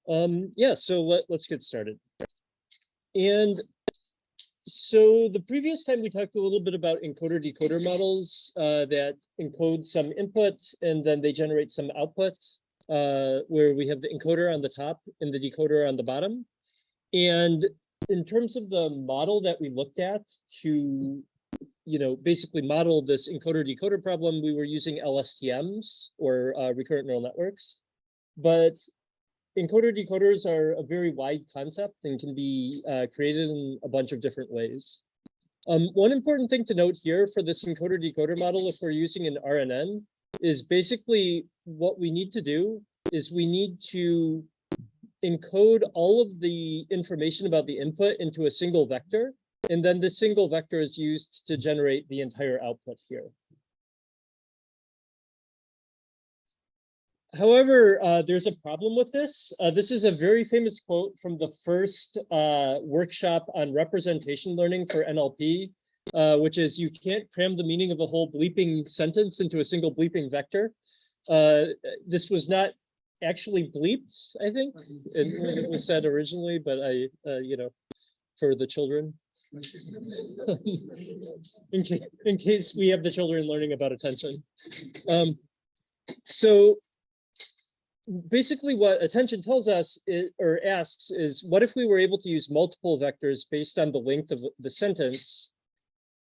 Yeah, so let's get started. And so the previous time we talked a little bit about encoder-decoder models that encode some input and then they generate some output, where we have the encoder on the top and the decoder on the bottom. And in terms of the model that we looked at to, basically model this encoder-decoder problem, we were using LSTMs or recurrent neural networks. But encoder-decoders are a very wide concept and can be created in a bunch of different ways. One important thing to note here for this encoder-decoder model, if we're using an RNN, is basically what we need to do is we need to encode all of the information about the input into a single vector, and then this single vector is used to generate the entire output here. However, there's a problem with this. This is a very famous quote from the first workshop on representation learning for NLP, which is, you can't cram the meaning of a whole bleeping sentence into a single bleeping vector. This was not actually bleeped, I think, when it was said originally, but for the children. in case we have the children learning about attention. So basically what attention tells us or asks is, what if we were able to use multiple vectors based on the length of the sentence?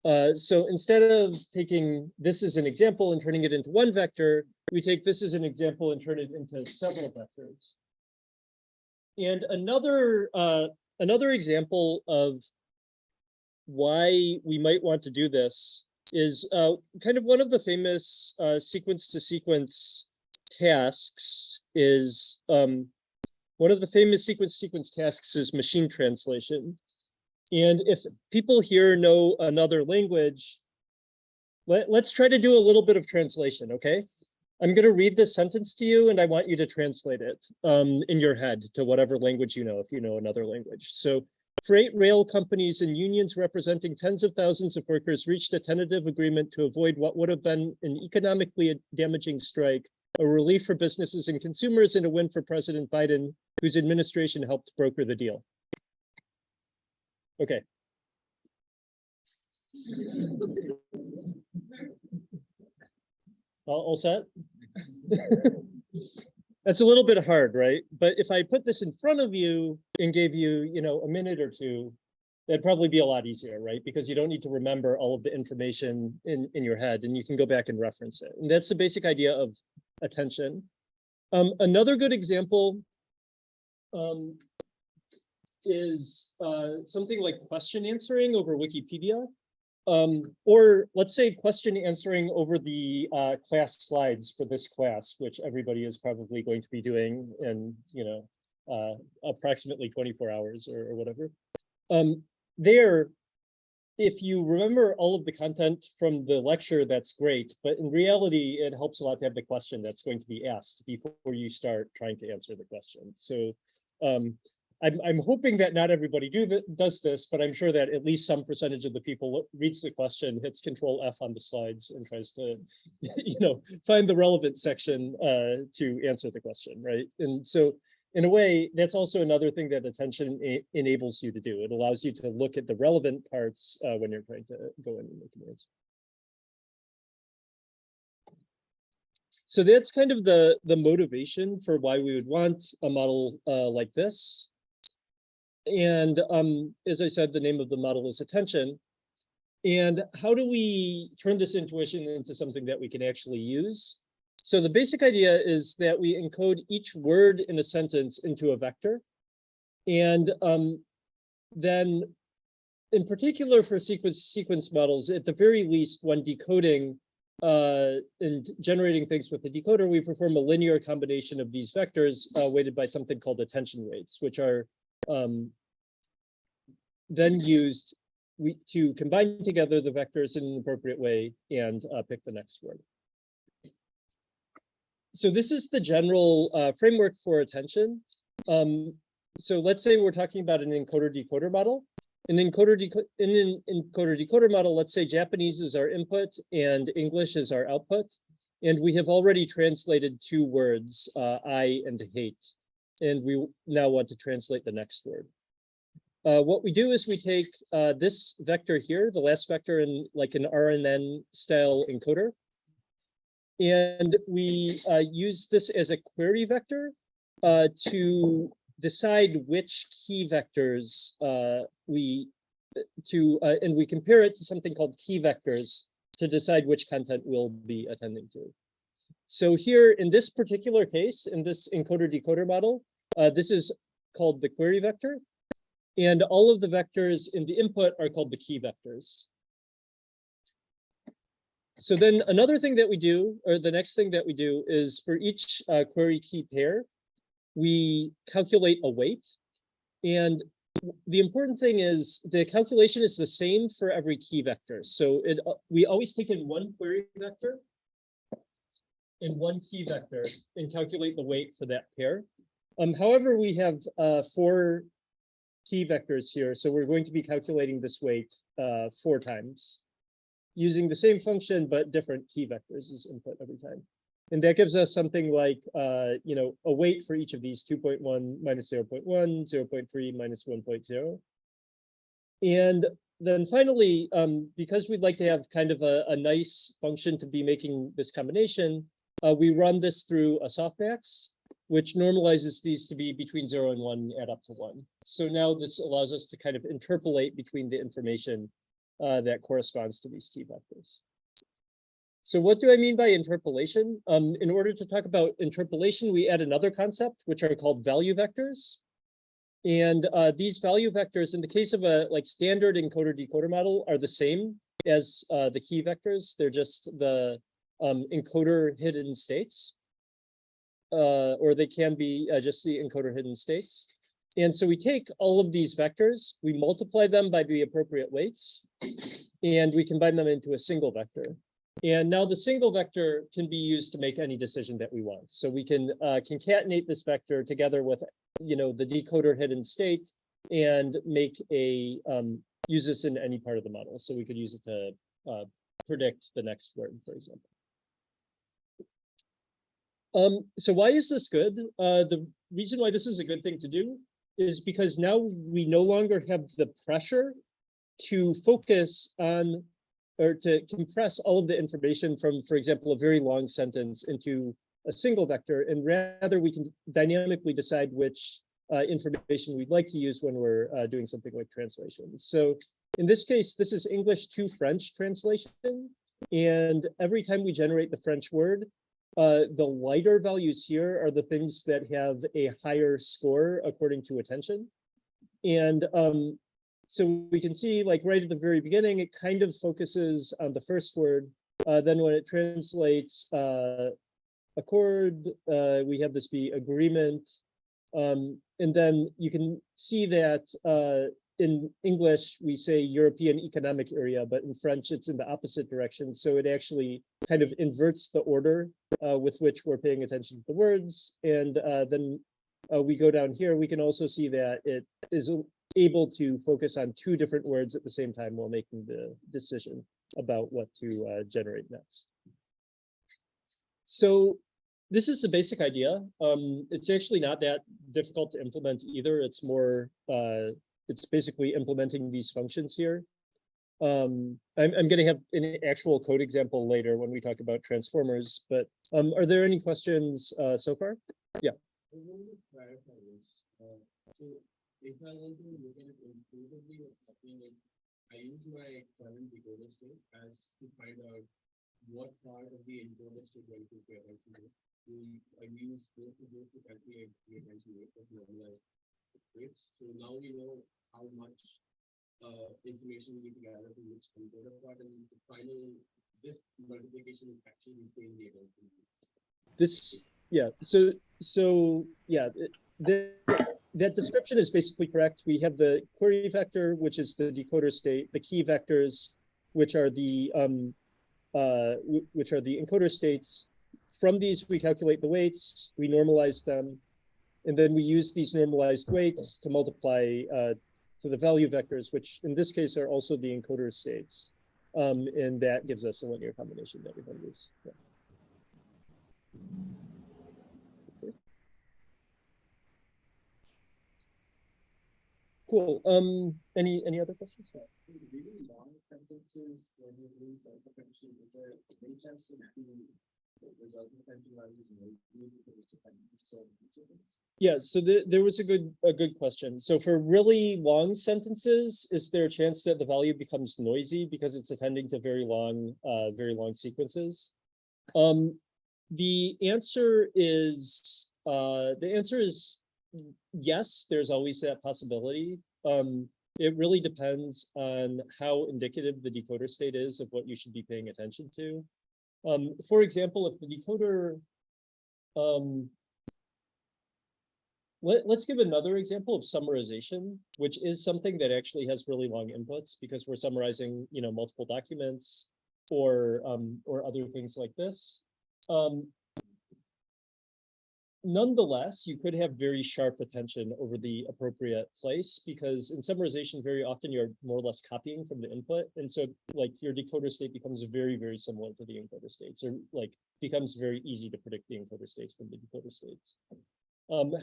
So instead of taking this as an example and turning it into one vector, we take this as an example and turn it into several vectors. And another example of why we might want to do this is kind of one of the famous sequence-to-sequence tasks is one of the famous sequence tasks is machine translation. And if people here know another language, let's try to do a little bit of translation, okay? I'm going to read this sentence to you and I want you to translate it in your head to whatever language you know, if you know another language. So freight rail companies and unions representing tens of thousands of workers reached a tentative agreement to avoid what would have been an economically damaging strike, a relief for businesses and consumers, and a win for President Biden, whose administration helped broker the deal. Okay. All set? That's a little bit hard, right? But if I put this in front of you and gave you, a minute or two, that'd probably be a lot easier, right? Because you don't need to remember all of the information in your head, and you can go back and reference it. And that's the basic idea of attention. Another good example is something like question answering over Wikipedia, or let's say question answering over the class slides for this class, which everybody is probably going to be doing in approximately 24 hours or whatever. There, if you remember all of the content from the lecture, that's great. But in reality, it helps a lot to have the question that's going to be asked before you start trying to answer the question. So I'm hoping that not everybody does this, but I'm sure that at least some percentage of the people reads the question, hits Control F on the slides, and tries to, find the relevant section to answer the question, right? And so, in a way, that's also another thing that attention enables you to do. It allows you to look at the relevant parts when you're trying to go in and make an answer. So that's kind of the motivation for why we would want a model like this. And as I said, the name of the model is attention. And how do we turn this intuition into something that we can actually use? So the basic idea is that we encode each word in a sentence into a vector. And then in particular for sequence models, at the very least, when decoding and generating things with the decoder, we perform a linear combination of these vectors weighted by something called attention weights, which are then used to combine together the vectors in an appropriate way and pick the next word. So this is the general framework for attention. So let's say we're talking about an encoder-decoder model. In an encoder-decoder model, let's say Japanese is our input and English is our output. And we have already translated two words, I and hate. and we now want to translate the next word. What we do is we take this vector here, the last vector in like an RNN style encoder, and we use this as a query vector to decide which key vectors and we compare it to something called key vectors to decide which content we'll be attending to. So here in this particular case, in this encoder-decoder model, this is called the query vector. And all of the vectors in the input are called the key vectors. So then another thing that we do, or the next thing that we do, is for each query key pair, we calculate a weight. And the important thing is the calculation is the same for every key vector. So we always take in one query vector and one key vector and calculate the weight for that pair. However, we have 4 key vectors here, so we're going to be calculating this weight 4 times using the same function but different key vectors as input every time. And that gives us something like you know, a weight for each of these: 2.1 minus 0.1, 0.3 minus 1.0. And then finally, because we'd like to have kind of a nice function to be making this combination, we run this through a softmax, which normalizes these to be between 0 and 1, add up to 1. So now this allows us to kind of interpolate between the information that corresponds to these key vectors. So what do I mean by interpolation? In order to talk about interpolation, we add another concept, which are called value vectors. And these value vectors, in the case of a like standard encoder-decoder model, are the same as the key vectors. They're just the encoder hidden states. Or they can be just the encoder hidden states. And so we take all of these vectors, we multiply them by the appropriate weights, and we combine them into a single vector. And now the single vector can be used to make any decision that we want. So we can concatenate this vector together with, you know, the decoder hidden state and make a, use this in any part of the model. So we could use it to predict the next word, for example. So why is this good? The reason why this is a good thing to do is because now we no longer have the pressure to focus on or to compress all of the information from, for example, a very long sentence into a single vector, and rather we can dynamically decide which information we'd like to use when we're doing something like translation. So in this case, this is English to French translation, and every time we generate the French word, the lighter values here are the things that have a higher score according to attention. And so we can see, like right at the very beginning, it kind of focuses on the first word. Then when it translates accord, we have this be agreement. And then you can see that in English, we say European Economic Area, but in French, it's in the opposite direction. So it actually kind of inverts the order with which we're paying attention to the words. And then we go down here, we can also see that it is able to focus on 2 different words at the same time while making the decision about what to generate next. So this is the basic idea. It's actually not that difficult to implement either. It's more, it's basically implementing these functions here. I'm going to have an actual code example later when we talk about transformers, but are there any questions so far? Yeah. So if I want to look at it intuitively, what's happening is I use my current decoder state as to find out what part of the encoder state I to pay attention to. I use both of those to calculate the attention rate of normalized weights. So now we know how much information we need to gather to which encoder part, and the final, this multiplication is actually paying the attention. This, yeah, so yeah, that description is basically correct. We have the query vector, which is the decoder state, the key vectors, which are the encoder states. From these, we calculate the weights, we normalize them, and then we use these normalized weights to multiply to the value vectors, which in this case are also the encoder states. And that gives us a linear combination that we're going to use. Yeah. Okay. Cool. Any other questions? Really long sentences when you're doing self-attention, is there any chance that the resulting attention value is noisy because it's dependent on so many things? Yeah, so there was a good question. So for really long sentences, is there a chance that the value becomes noisy because it's attending to very long sequences? The answer is yes, there's always that possibility. It really depends on how indicative the decoder state is of what you should be paying attention to. For example, if the decoder, let's give another example of summarization, which is something that actually has really long inputs because we're summarizing, multiple documents or other things like this. Nonetheless, you could have very sharp attention over the appropriate place because in summarization, very often you're more or less copying from the input. And so like your decoder state becomes very, very similar to the encoder states, or like becomes very easy to predict the encoder states from the decoder states.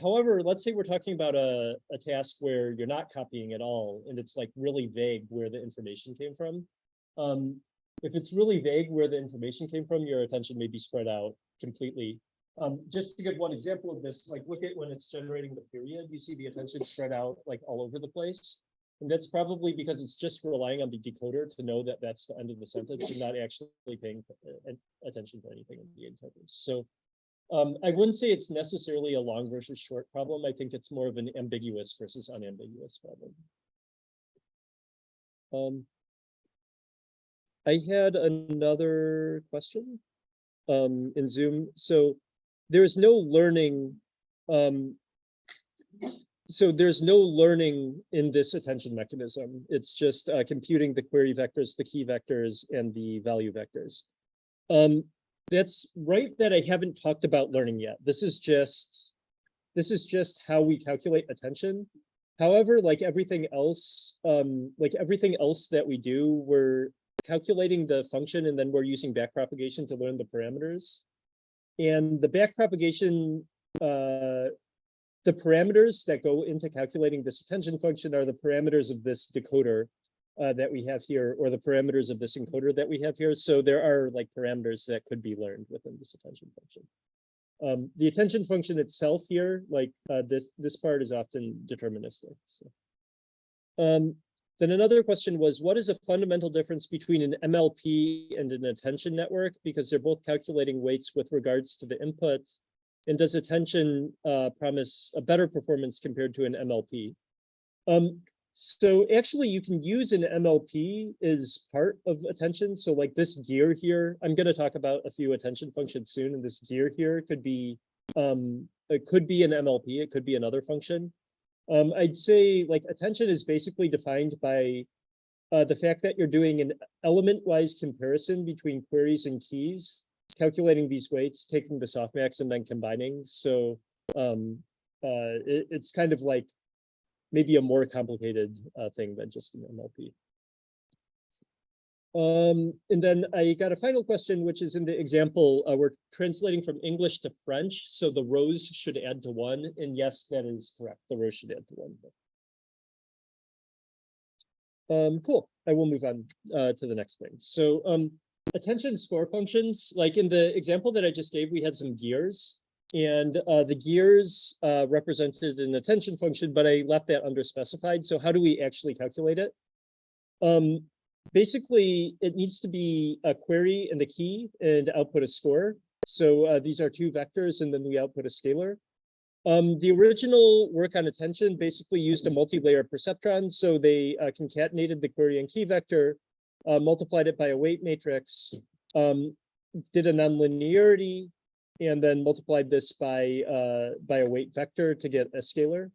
However, let's say we're talking about a task where you're not copying at all, and it's like really vague where the information came from. If it's really vague where the information came from, your attention may be spread out completely. Just to give one example of this, like look at when it's generating the period, you see the attention spread out like all over the place. And that's probably because it's just relying on the decoder to know that that's the end of the sentence and not actually paying attention to anything in the encoders. So I wouldn't say it's necessarily a long versus short problem. I think it's more of an ambiguous versus unambiguous problem. I had another question in Zoom. So there's no learning. So there's no learning in this attention mechanism. It's just computing the query vectors, the key vectors, and the value vectors. That's right that I haven't talked about learning yet. This is just how we calculate attention. However, like everything else that we do, we're calculating the function and then we're using backpropagation to learn the parameters. And the backpropagation, the parameters that go into calculating this attention function are the parameters of this decoder that we have here, or the parameters of this encoder that we have here. So there are like parameters that could be learned within this attention function. The attention function itself here, like this part is often deterministic. So. Then another question was, what is a fundamental difference between an MLP and an attention network? Because they're both calculating weights with regards to the input. And does attention promise a better performance compared to an MLP? So actually you can use an MLP as part of attention. So like this gear here, I'm going to talk about a few attention functions soon. And this gear here could be, it could be an MLP, it could be another function. I'd say like attention is basically defined by the fact that you're doing an element-wise comparison between queries and keys, calculating these weights, taking the softmax, and then combining. So it's kind of like maybe a more complicated thing than just an MLP. And then I got a final question, which is in the example, we're translating from English to French. So the rows should add to 1. And yes, that is correct. The rows should add to 1. Cool. I will move on to the next thing. So attention score functions, like in the example that I just gave, we had some gears. And the gears represented an attention function, but I left that underspecified. So how do we actually calculate it? Basically, it needs to be a query and a key and output a score. So these are 2 vectors, and then we output a scalar. The original work on attention basically used a multi-layer perceptron. So they concatenated the query and key vector, multiplied it by a weight matrix, did a nonlinearity, and then multiplied this by a weight vector to get a scalar.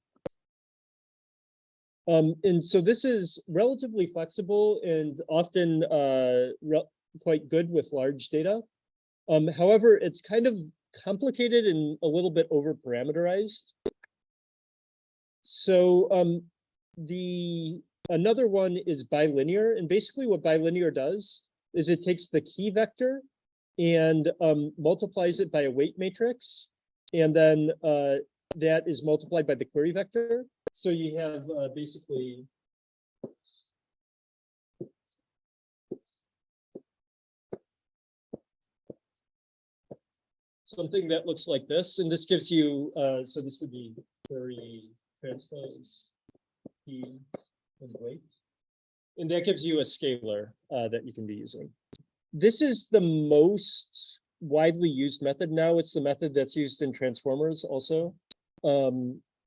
And so this is relatively flexible and often quite good with large data. However, it's kind of complicated and a little bit over parameterized. So another one is bilinear, and basically what bilinear does is it takes the key vector and multiplies it by a weight matrix, and then that is multiplied by the query vector. So you have basically something that looks like this, and this gives you, so this would be query transpose P and weight. And that gives you a scalar that you can be using. This is the most widely used method now. It's the method that's used in transformers also.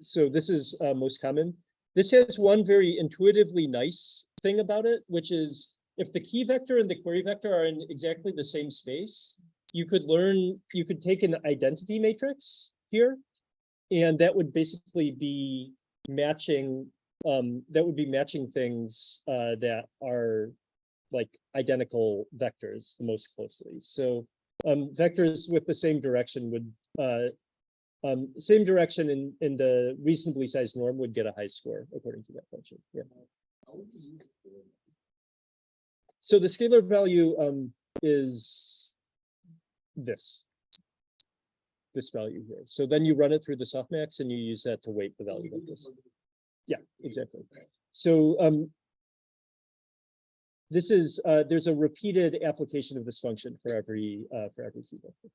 So this is most common. This has one very intuitively nice thing about it, which is if the key vector and the query vector are in exactly the same space, you could take an identity matrix here, and that would basically be matching things that are like identical vectors the most closely. So vectors with the same direction would same direction in the reasonably sized norm would get a high score according to that function. Yeah. So the scalar value is this value here. So then you run it through the softmax and you use that to weight the value of this. Yeah, exactly. So this is there's a repeated application of this function for every key vector.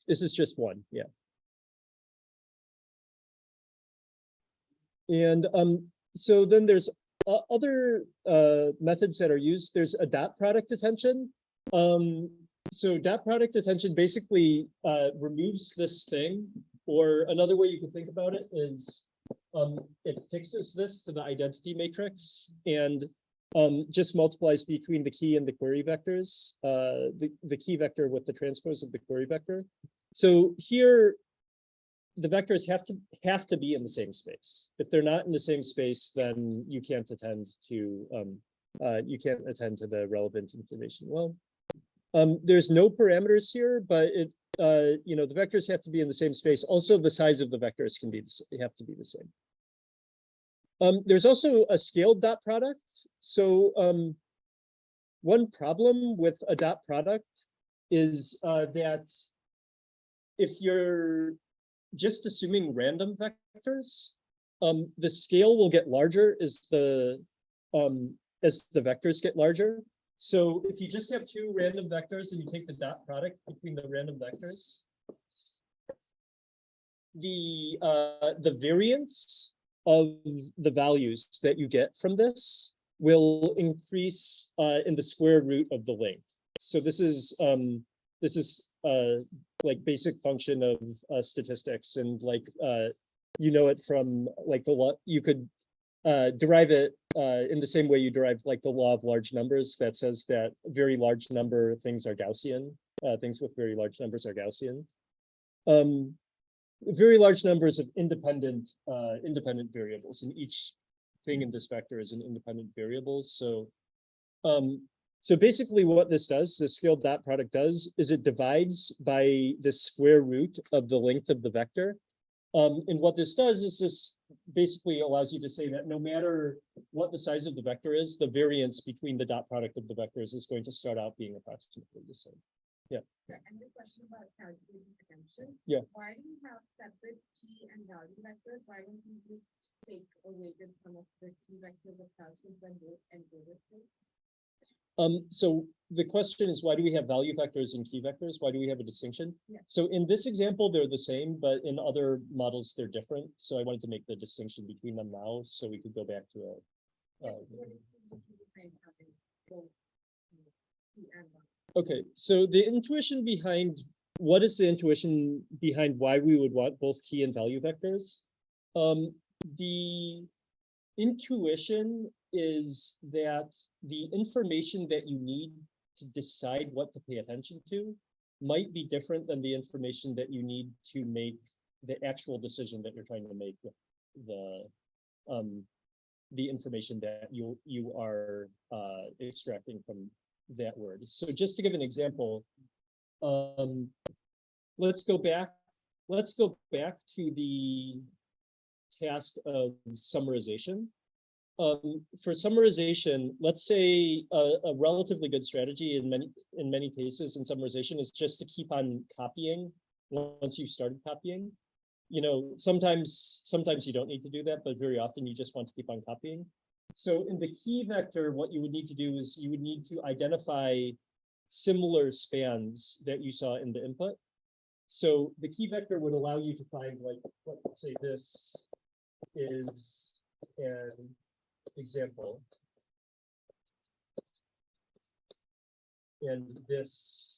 This is just one, yeah. And so then there's other methods that are used. There's a dot product attention. So dot product attention basically removes this thing, or another way you can think about it is it fixes this to the identity matrix and just multiplies between the key and the query vectors, the key vector with the transpose of the query vector. So here, the vectors have to be in the same space. If they're not in the same space, then you can't attend to the relevant information. Well, there's no parameters here, but it the vectors have to be in the same space. Also, the size of the vectors have to be the same. There's also a scaled dot product. So one problem with a dot product is that if you're just assuming random vectors, the scale will get larger as the vectors get larger. So if you just have two random vectors and you take the dot product between the random vectors, the variance of the values that you get from this will increase in the square root of the length. So this is like basic function of statistics, and like it from like the law. You could derive it in the same way you derive like the law of large numbers that says that very large number things are Gaussian. Things with very large numbers are Gaussian. Very large numbers of independent variables, and each thing in this vector is an independent variable. So so basically what this does, the scaled dot product does, is it divides by the square root of the length of the vector. And what this does is this basically allows you to say that no matter what the size of the vector is, the variance between the dot product of the vectors is going to start out being approximately the same. Yeah. And the question about calculating potential. Yeah. Why do you have separate key and value vectors? Why don't you just take a weighted sum of the key vectors of calculus and both encoder state? So the question is, why do we have value vectors and key vectors? Why do we have a distinction? Yeah. So in this example, they're the same, but in other models, they're different. So I wanted to make the distinction between them now, so we could go back to a. Okay, so the intuition behind, what is the intuition behind why we would want both key and value vectors? The intuition is that the information that you need to decide what to pay attention to might be different than the information that you need to make the actual decision that you're trying to make with the information that you are extracting from that word. So just to give an example, let's go back to the task of summarization. For summarization, let's say a relatively good strategy in many cases in summarization is just to keep on copying once you've started copying. You know, sometimes you don't need to do that, but very often you just want to keep on copying. So in the key vector, what you would need to do is you would need to identify similar spans that you saw in the input. So the key vector would allow you to find, like, let's say this is an example. And this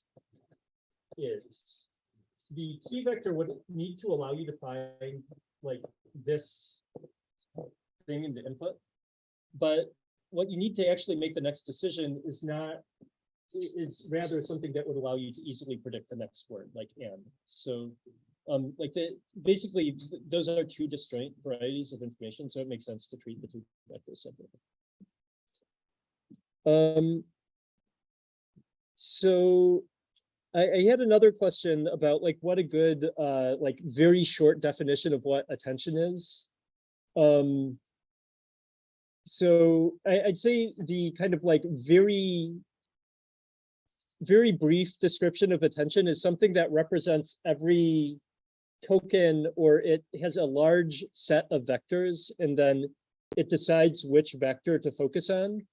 is. The key vector would need to allow you to find, like, this thing in the input. But what you need to actually make the next decision is rather something that would allow you to easily predict the next word, like and. So like basically those are two distinct varieties of information, so it makes sense to treat the two vectors separately. So I had another question about, like, what a good like very short definition of what attention is. So I'd say the kind of like very brief description of attention is something that represents every token, or it has a large set of vectors, and then it decides which vector to focus on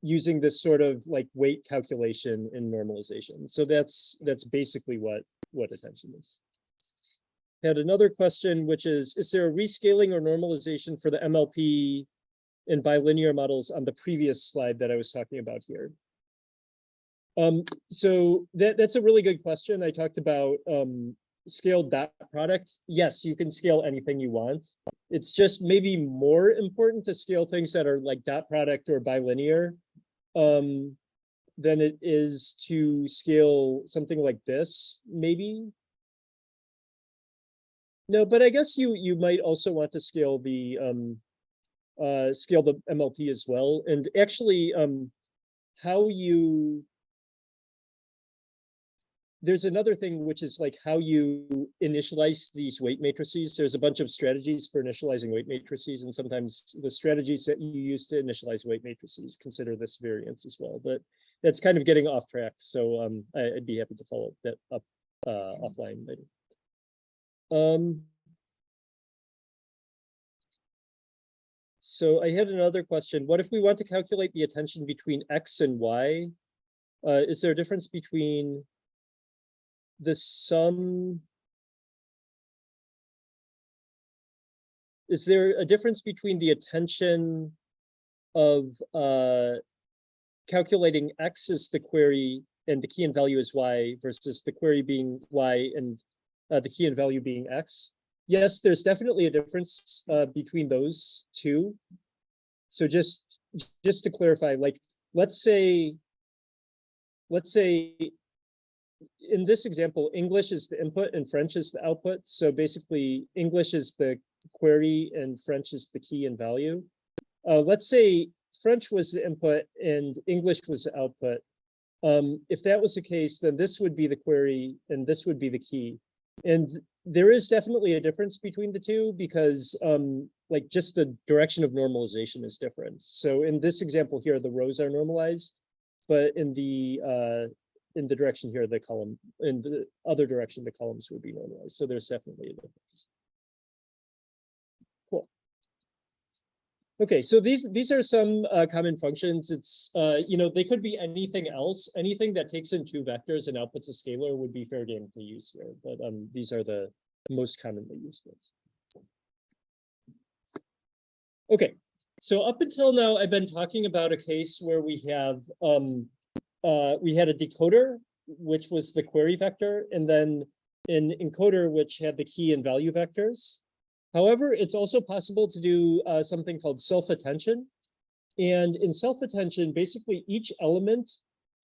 using this sort of like weight calculation in normalization. So that's basically what attention is. Had another question, which is there a rescaling or normalization for the MLP in bilinear models on the previous slide that I was talking about here? So that's a really good question. I talked about scaled dot product. Yes, you can scale anything you want. It's just maybe more important to scale things that are like dot product or bilinear than it is to scale something like this, maybe. No, but I guess you might also want to scale the MLP as well. And actually, there's another thing, which is like how you initialize these weight matrices. There's a bunch of strategies for initializing weight matrices, and sometimes the strategies that you use to initialize weight matrices consider this variance as well. But that's kind of getting off track, so I'd be happy to follow that up offline later. So I had another question. What if we want to calculate the attention between X and Y? Is there a difference between the sum? Is there a difference between the attention of calculating X as the query and the key and value is Y versus the query being Y and the key and value being X? Yes, there's definitely a difference between those two. So just to clarify, like, let's say in this example, English is the input and French is the output. So basically English is the query and French is the key and value. Let's say French was the input and English was the output. If that was the case, then this would be the query and this would be the key. And there is definitely a difference between the two because like just the direction of normalization is different. So in this example here, the rows are normalized, but in the direction here, the column, in the other direction, the columns would be normalized. So there's definitely a difference. Cool. Okay, so these are some common functions. It's you know, they could be anything else. Anything that takes in two vectors and outputs a scalar would be fair game to use here. But these are the most commonly used ones. Okay, so up until now, I've been talking about a case where we had a decoder, which was the query vector, and then an encoder, which had the key and value vectors. However, it's also possible to do something called self-attention. And in self-attention, basically each element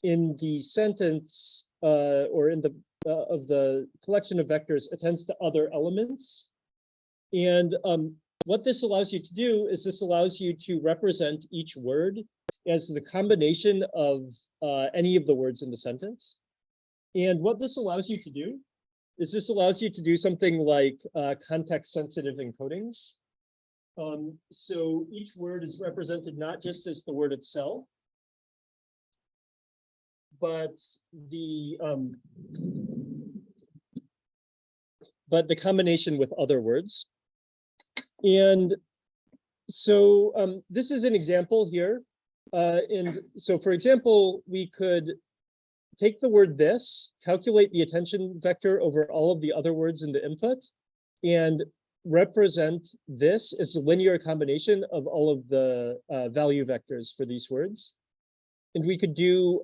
in the sentence or in the of the collection of vectors attends to other elements. And what this allows you to do is this allows you to represent each word as the combination of any of the words in the sentence. And what this allows you to do is this allows you to do something like context-sensitive encodings. So each word is represented not just as the word itself, but the but the combination with other words. And so this is an example here. And so, for example, we could take the word this, calculate the attention vector over all of the other words in the input, and represent this as a linear combination of all of the value vectors for these words. And we could do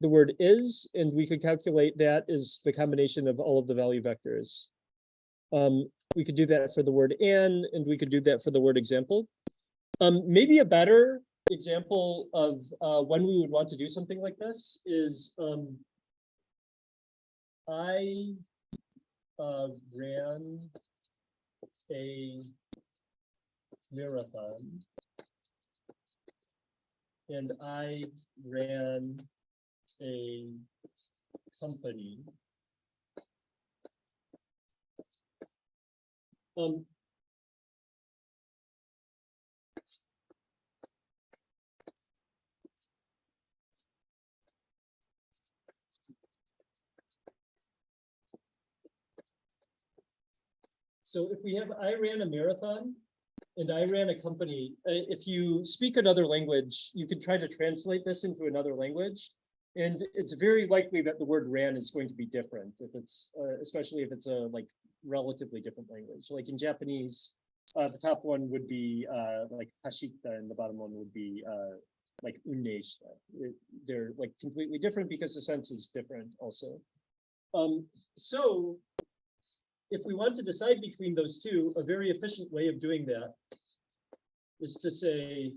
the word is, and we could calculate that as the combination of all of the value vectors. We could do that for the word and we could do that for the word example. Maybe a better example of when we would want to do something like this is I ran a marathon and I ran a company. So if we have, I ran a marathon and I ran a company, if you speak another language, you can try to translate this into another language. And it's very likely that the word ran is going to be different if it's, especially if it's a like relatively different language. Like in Japanese, the top one would be like hashita and the bottom one would be like unneishita. They're like completely different because the sense is different also. So if we want to decide between those two, a very efficient way of doing that is to say,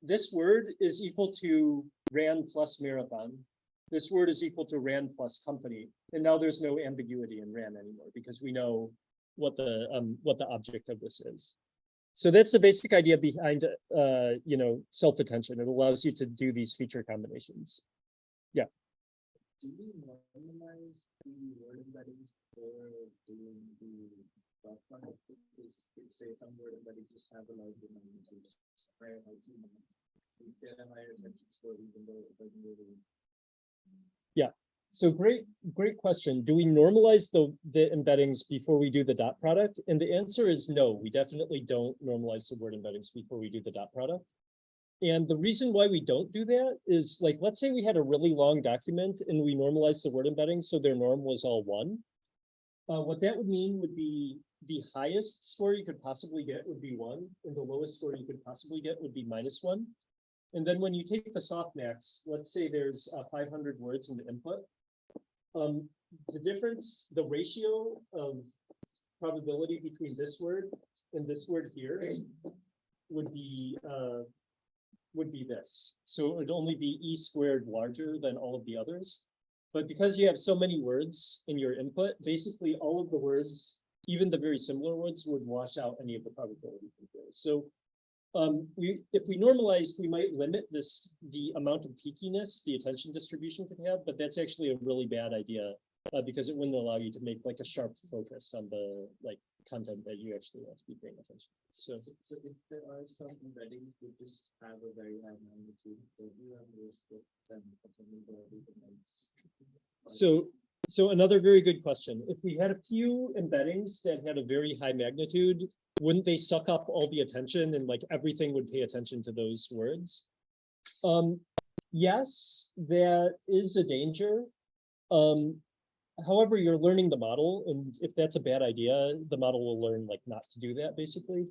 this word is equal to ran plus marathon. This word is equal to ran plus company. And now there's no ambiguity in ran anymore because we know what the object of this is. So that's the basic idea behind you know, self-attention. It allows you to do these feature combinations. Yeah. Do we normalize the word embeddings for doing the dot product? Say some word embeddings just have a larger magnitude, higher IQ, we get a higher attention score even though it doesn't really. Yeah. So great question. Do we normalize the embeddings before we do the dot product? And the answer is no, we definitely don't normalize the word embeddings before we do the dot product. And the reason why we don't do that is, like, let's say we had a really long document and we normalized the word embeddings so their norm was all 1. What that would mean would be the highest score you could possibly get would be 1, and the lowest score you could possibly get would be -1. And then when you take the softmax, let's say there's 500 words in the input. The difference, the ratio of probability between this word and this word here would be this. So it would only be E squared larger than all of the others. But because you have so many words in your input, basically all of the words, even the very similar words, would wash out any of the probability controls. So if we normalized, we might limit the amount of peakiness the attention distribution could have, but that's actually a really bad idea because it wouldn't allow you to make like a sharp focus on the like content that you actually want to be paying attention. So if there are some embeddings that just have a very high magnitude, so you have risk of them performing the So another very good question. If we had a few embeddings that had a very high magnitude, wouldn't they suck up all the attention and like everything would pay attention to those words? Yes, there is a danger. However, you're learning the model, and if that's a bad idea, the model will learn like not to do that basically.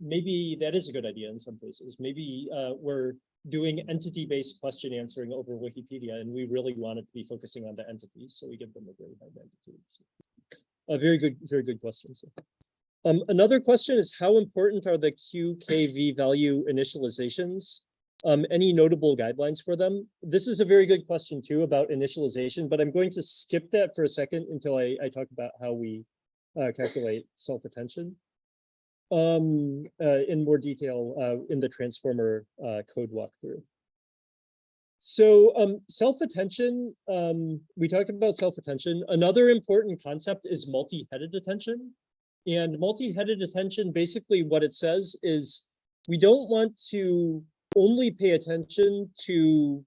Maybe that is a good idea in some cases. Maybe we're doing entity-based question answering over Wikipedia, and we really want it to be focusing on the entities, so we give them a very high magnitude. So, very good question. So, another question is, how important are the QKV value initializations? Any notable guidelines for them? This is a very good question too about initialization, but I'm going to skip that for a second until I talk about how we calculate self-attention in more detail in the transformer code walkthrough. So self-attention, we talked about self-attention. Another important concept is multi-headed attention. And multi-headed attention, basically what it says is we don't want to only pay attention to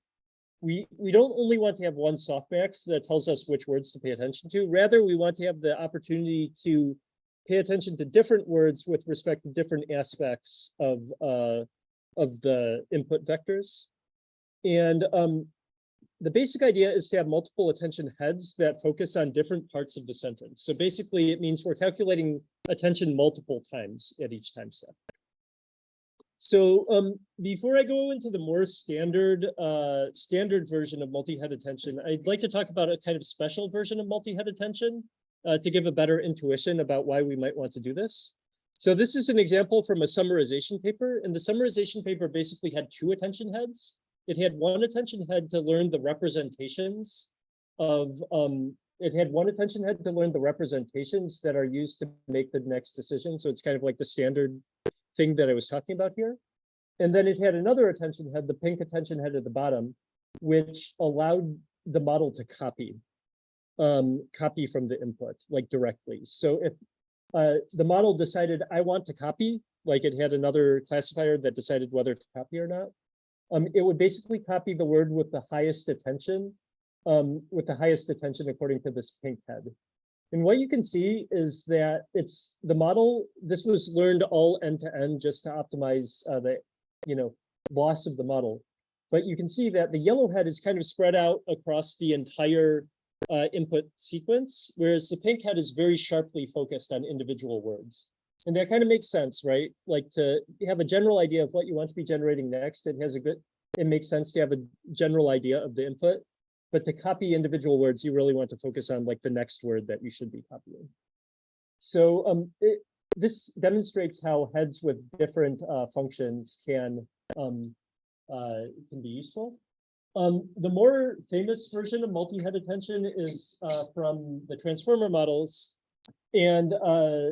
we don't only want to have one softmax that tells us which words to pay attention to. Rather, we want to have the opportunity to pay attention to different words with respect to different aspects of the input vectors. And the basic idea is to have multiple attention heads that focus on different parts of the sentence. So basically, it means we're calculating attention multiple times at each time step. So before I go into the more standard version of multi-head attention, I'd like to talk about a kind of special version of multi-head attention to give a better intuition about why we might want to do this. So this is an example from a summarization paper, and the summarization paper basically had two attention heads. It had one attention head to learn the representations of, that are used to make the next decision. So it's kind of like the standard thing that I was talking about here. And then it had another attention head, the pink attention head at the bottom, which allowed the model to copy from the input, like directly. So if the model decided I want to copy, like it had another classifier that decided whether to copy or not, it would basically copy the word with the highest attention according to this pink head. And what you can see is that it's the model, this was learned all end to end just to optimize the loss of the model. But you can see that the yellow head is kind of spread out across the entire input sequence, whereas the pink head is very sharply focused on individual words. And that kind of makes sense, right? Like to have a general idea of what you want to be generating next, it makes sense to have a general idea of the input. But to copy individual words, you really want to focus on like the next word that you should be copying. So this demonstrates how heads with different functions can be useful. The more famous version of multi-head attention is from the transformer models, and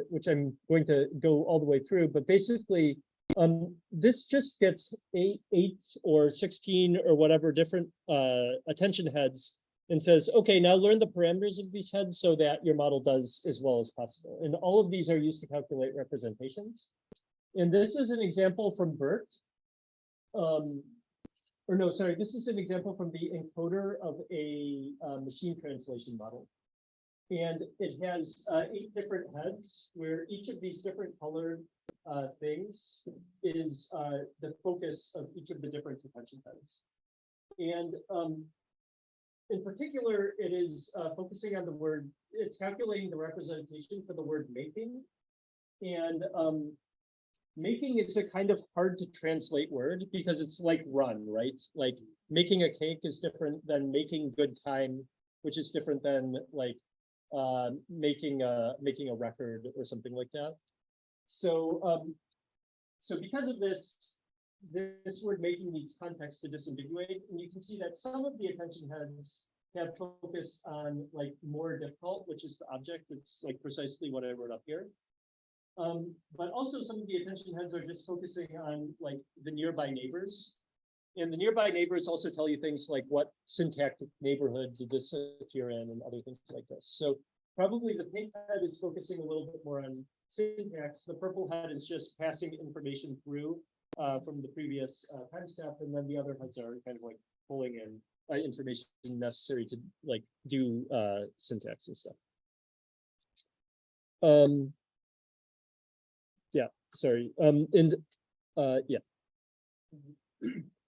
which I'm going to go all the way through, but basically this just gets 8 or 16 or whatever different attention heads and says, okay, now learn the parameters of these heads so that your model does as well as possible. And all of these are used to calculate representations. And this is an example from BERT. This is an example from the encoder of a machine translation model. And it has 8 different heads where each of these different colored things is the focus of each of the different attention heads. And in particular, it is focusing on the word, it's calculating the representation for the word making. And making is a kind of hard to translate word because it's like run, right? Like making a cake is different than making good time, which is different than like making a record or something like that. So because of this word making needs context to disambiguate, and you can see that some of the attention heads have focused on like more difficult, which is the object. It's like precisely what I wrote up here. But also some of the attention heads are just focusing on like the nearby neighbors. And the nearby neighbors also tell you things like what syntactic neighborhood did this appear in and other things like this. So probably the pink head is focusing a little bit more on syntax. The purple head is just passing information through from the previous time step. And then the other heads are kind of like pulling in information necessary to like do syntax and stuff. Yeah, sorry. Yeah.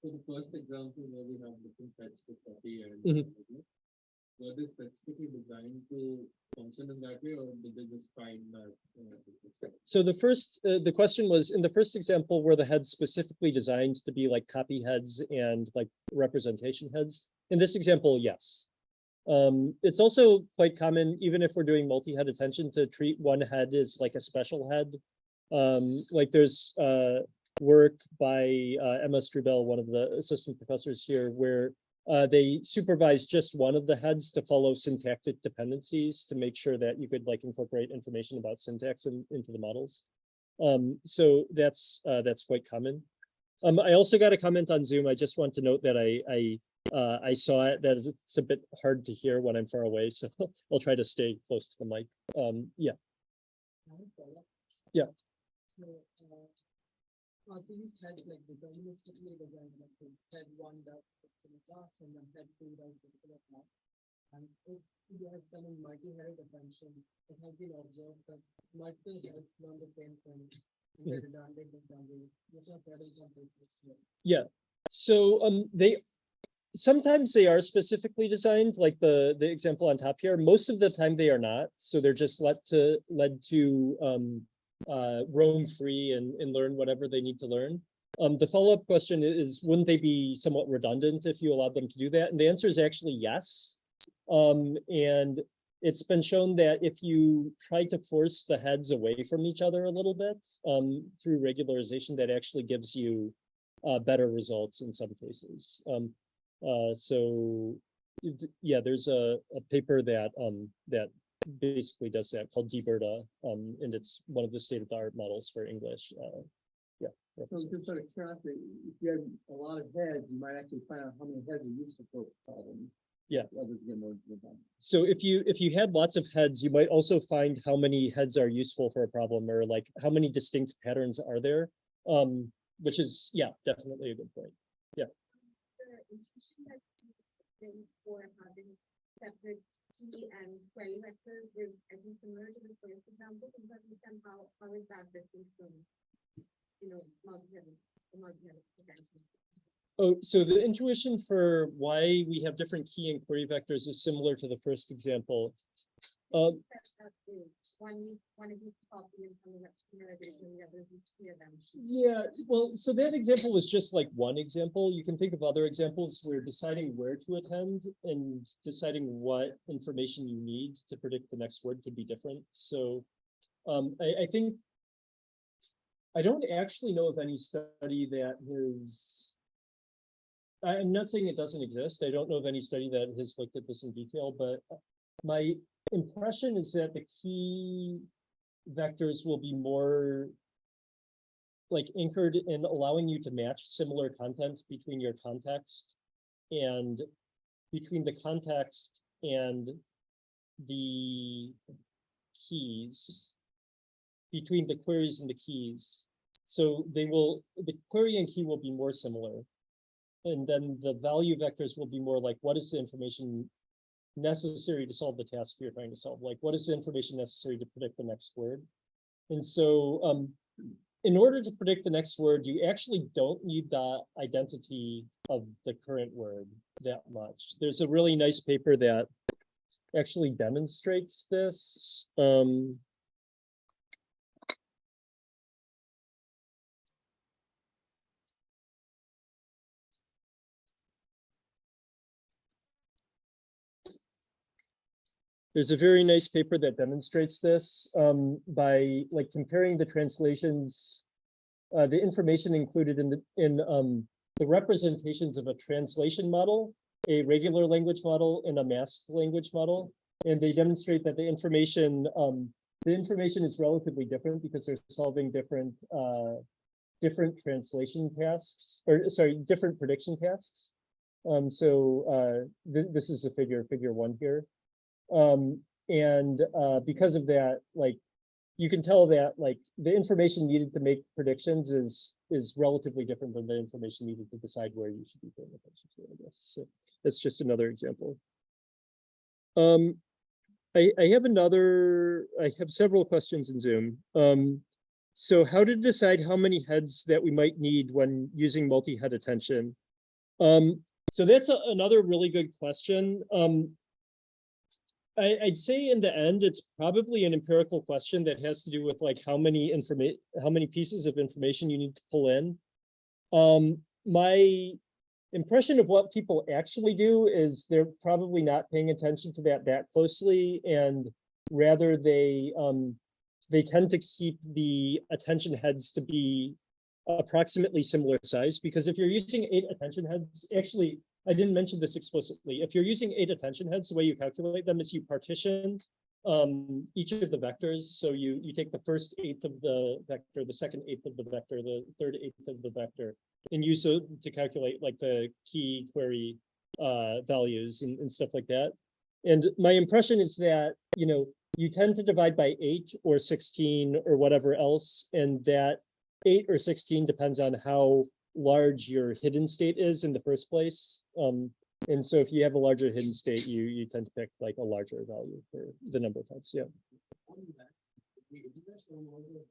So the first example where we have different types of copy and were they specifically designed to function in that way, or did they just find that? So the question was, in the first example, were the heads specifically designed to be like copy heads and like representation heads? In this example, yes. It's also quite common, even if we're doing multi-head attention, to treat one head as like a special head. Like there's work by Emma Strubel, one of the assistant professors here, where they supervise just one of the heads to follow syntactic dependencies to make sure that you could like incorporate information about syntax into the models. So that's quite common. I also got a comment on Zoom. I just want to note that I saw it, that it's a bit hard to hear when I'm far away, so I'll try to stay close to the mic. Yeah. Yeah. these heads like deterministically designed, like head 1 does particular task and then head 2 does particular task. And if you have done in multi-headed attention, it has been observed that multiple heads learn the same thing and they're redundant in some ways, which are very complex. Yeah. So sometimes they are specifically designed, like the example on top here. Most of the time they are not. So they're just led to roam free and learn whatever they need to learn. The follow-up question is, wouldn't they be somewhat redundant if you allowed them to do that? And the answer is actually yes. And it's been shown that if you try to force the heads away from each other a little bit through regularization, that actually gives you better results in some cases. So yeah, there's a paper that that basically does that called DBERTA, and it's one of the state-of-the-art models for English. Yeah. So just sort of curiosity, if you had a lot of heads, you might actually find out how many heads are useful for a problem. Yeah. Others get more done. So if you had lots of heads, you might also find how many heads are useful for a problem, or like how many distinct patterns are there, which is, yeah, definitely a good point. Yeah. The intuition that you for having separate key and query vectors is, I think, similar to the first example. Can you understand how is that different from, multi-headed attention? Oh, so the intuition for why we have different key and query vectors is similar to the first example. One is copy and something that's generalization, the other is clear them. Yeah, well, so that example was just like one example. You can think of other examples where deciding where to attend and deciding what information you need to predict the next word could be different. So I think I don't actually know of any study that has. I'm not saying it doesn't exist. I don't know of any study that has looked at this in detail, but my impression is that the key vectors will be more like anchored in allowing you to match similar content between your context and between the context and the keys, between the queries and the keys. So the query and key will be more similar. And then the value vectors will be more like, what is the information necessary to solve the task you're trying to solve? Like, what is the information necessary to predict the next word? And so in order to predict the next word, you actually don't need the identity of the current word that much. There's a really nice paper that actually demonstrates this. There's a very nice paper that demonstrates this by like comparing the translations, the information included in the representations of a translation model, a regular language model, and a masked language model. And they demonstrate that the information is relatively different because they're solving different translation tasks, or sorry, different prediction tasks. This is a figure 1 here. Because of that, like, you can tell that like the information needed to make predictions is relatively different than the information needed to decide where you should be paying attention to, I guess. So that's just another example. I have several questions in Zoom. So how to decide how many heads that we might need when using multi-head attention? So that's another really good question. I'd say in the end, it's probably an empirical question that has to do with like how many pieces of information you need to pull in. My impression of what people actually do is they're probably not paying attention to that closely, and rather they tend to keep the attention heads to be approximately similar size, because if you're using 8 attention heads, actually, I didn't mention this explicitly. If you're using 8 attention heads, the way you calculate them is you partition each of the vectors. So you take the first 1/8 of the vector, the second 1/8 of the vector, the third 1/8 of the vector, and use it to calculate like the key query values and stuff like that. And my impression is that, you tend to divide by 8 or 16 or whatever else, and that 8 or 16 depends on how large your hidden state is in the first place. And so if you have a larger hidden state, you tend to pick like a larger value for the number of heads. Yeah. On that, if you guys don't want to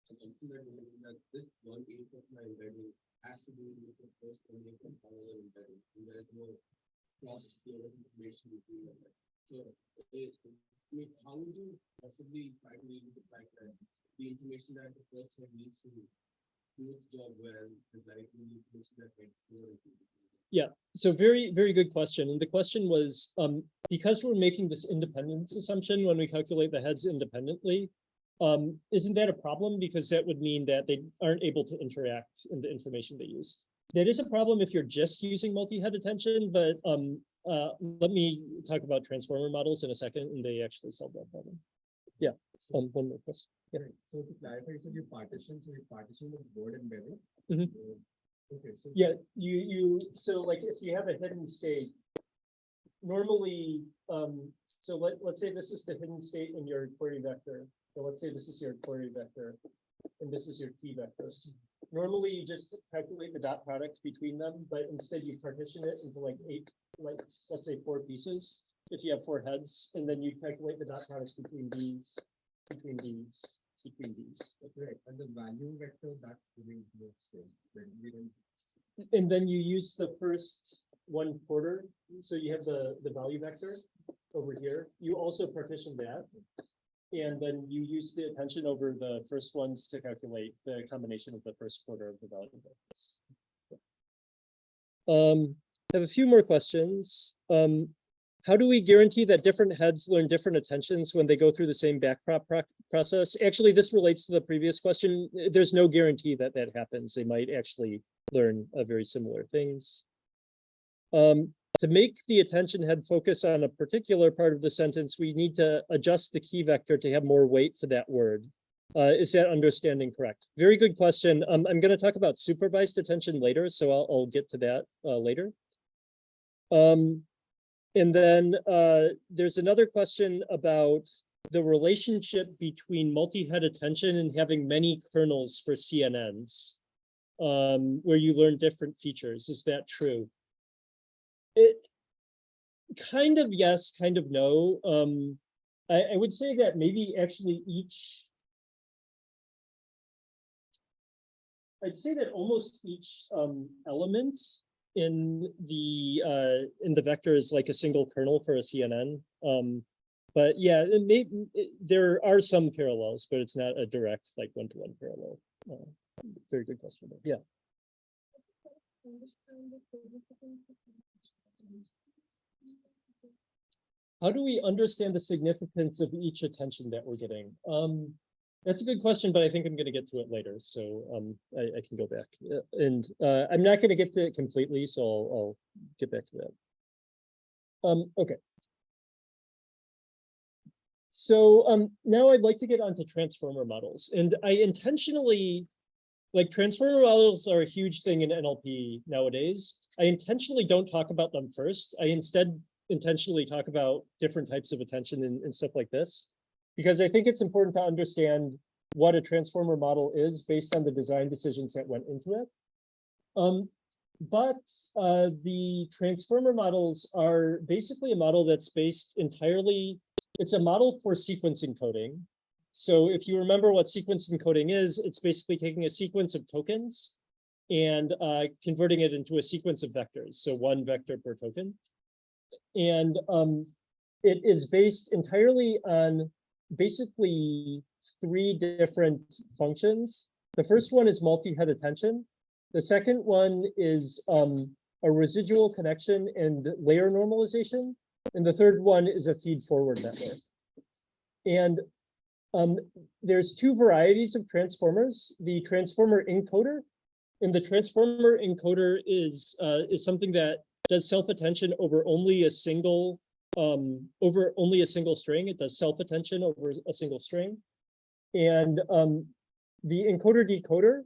assumption that this 1/8 of my embedding has to do with the first 1/8 of our embedding, and there is no cross information between them. So, how would you possibly try to deal with the fact that the information that the first one needs to do its job well is likely the information that gets more into it? Yeah, so very, very good question. And the question was, because we're making this independence assumption when we calculate the heads independently, isn't that a problem? Because that would mean that they aren't able to interact in the information they use. That is a problem if you're just using multi-head attention, but let me talk about transformer models in a second, and they actually solve that problem. Yeah, one more question. Yeah. So to clarify, so you partition the board embedding. Mhm. Okay, so Yeah, so like if you have a hidden state, normally, so let's say this is the hidden state in your query vector. So let's say this is your query vector, and this is your key vector. Normally, you just calculate the dot product between them, but instead you partition it into like 8, like let's say 4 pieces. If you have 4 heads, and then you calculate the dot products between these, between these. right, and the value vector that's giving the same. And then you use the first 1/4. So you have the value vector over here. You also partition that. And then you use the attention over the first ones to calculate the combination of the first quarter of the value vectors. I have a few more questions. How do we guarantee that different heads learn different attentions when they go through the same backprop process? Actually, this relates to the previous question. There's no guarantee that that happens. They might actually learn very similar things. To make the attention head focus on a particular part of the sentence, we need to adjust the key vector to have more weight for that word. Is that understanding correct? Very good question. I'm going to talk about supervised attention later, so I'll get to that later. And then there's another question about the relationship between multi-head attention and having many kernels for CNNs, where you learn different features. Is that true? It kind of yes, kind of no. I would say that maybe actually I'd say that almost each element in the vector is like a single kernel for a CNN. But yeah, there are some parallels, but it's not a direct like one-to-one parallel. Very good question. Yeah. How do we understand the significance of each attention that we're getting? That's a good question, but I think I'm going to get to it later, so I can go back. And I'm not going to get to it completely, so I'll get back to that. Okay. So now I'd like to get onto transformer models, and I intentionally, like transformer models are a huge thing in NLP nowadays. I intentionally don't talk about them first. I instead intentionally talk about different types of attention and stuff like this, because I think it's important to understand what a transformer model is based on the design decisions that went into it. But the transformer models are basically a model that's based entirely, it's a model for sequence encoding. So if you remember what sequence encoding is, it's basically taking a sequence of tokens and converting it into a sequence of vectors. So one vector per token. And it is based entirely on basically 3 different functions. The first one is multi-head attention. The second one is a residual connection and layer normalization. And the third one is a feed-forward network. And there's 2 varieties of transformers, the transformer encoder. And the transformer encoder is something that does self-attention over only a single string. It does self-attention over a single string. And the encoder decoder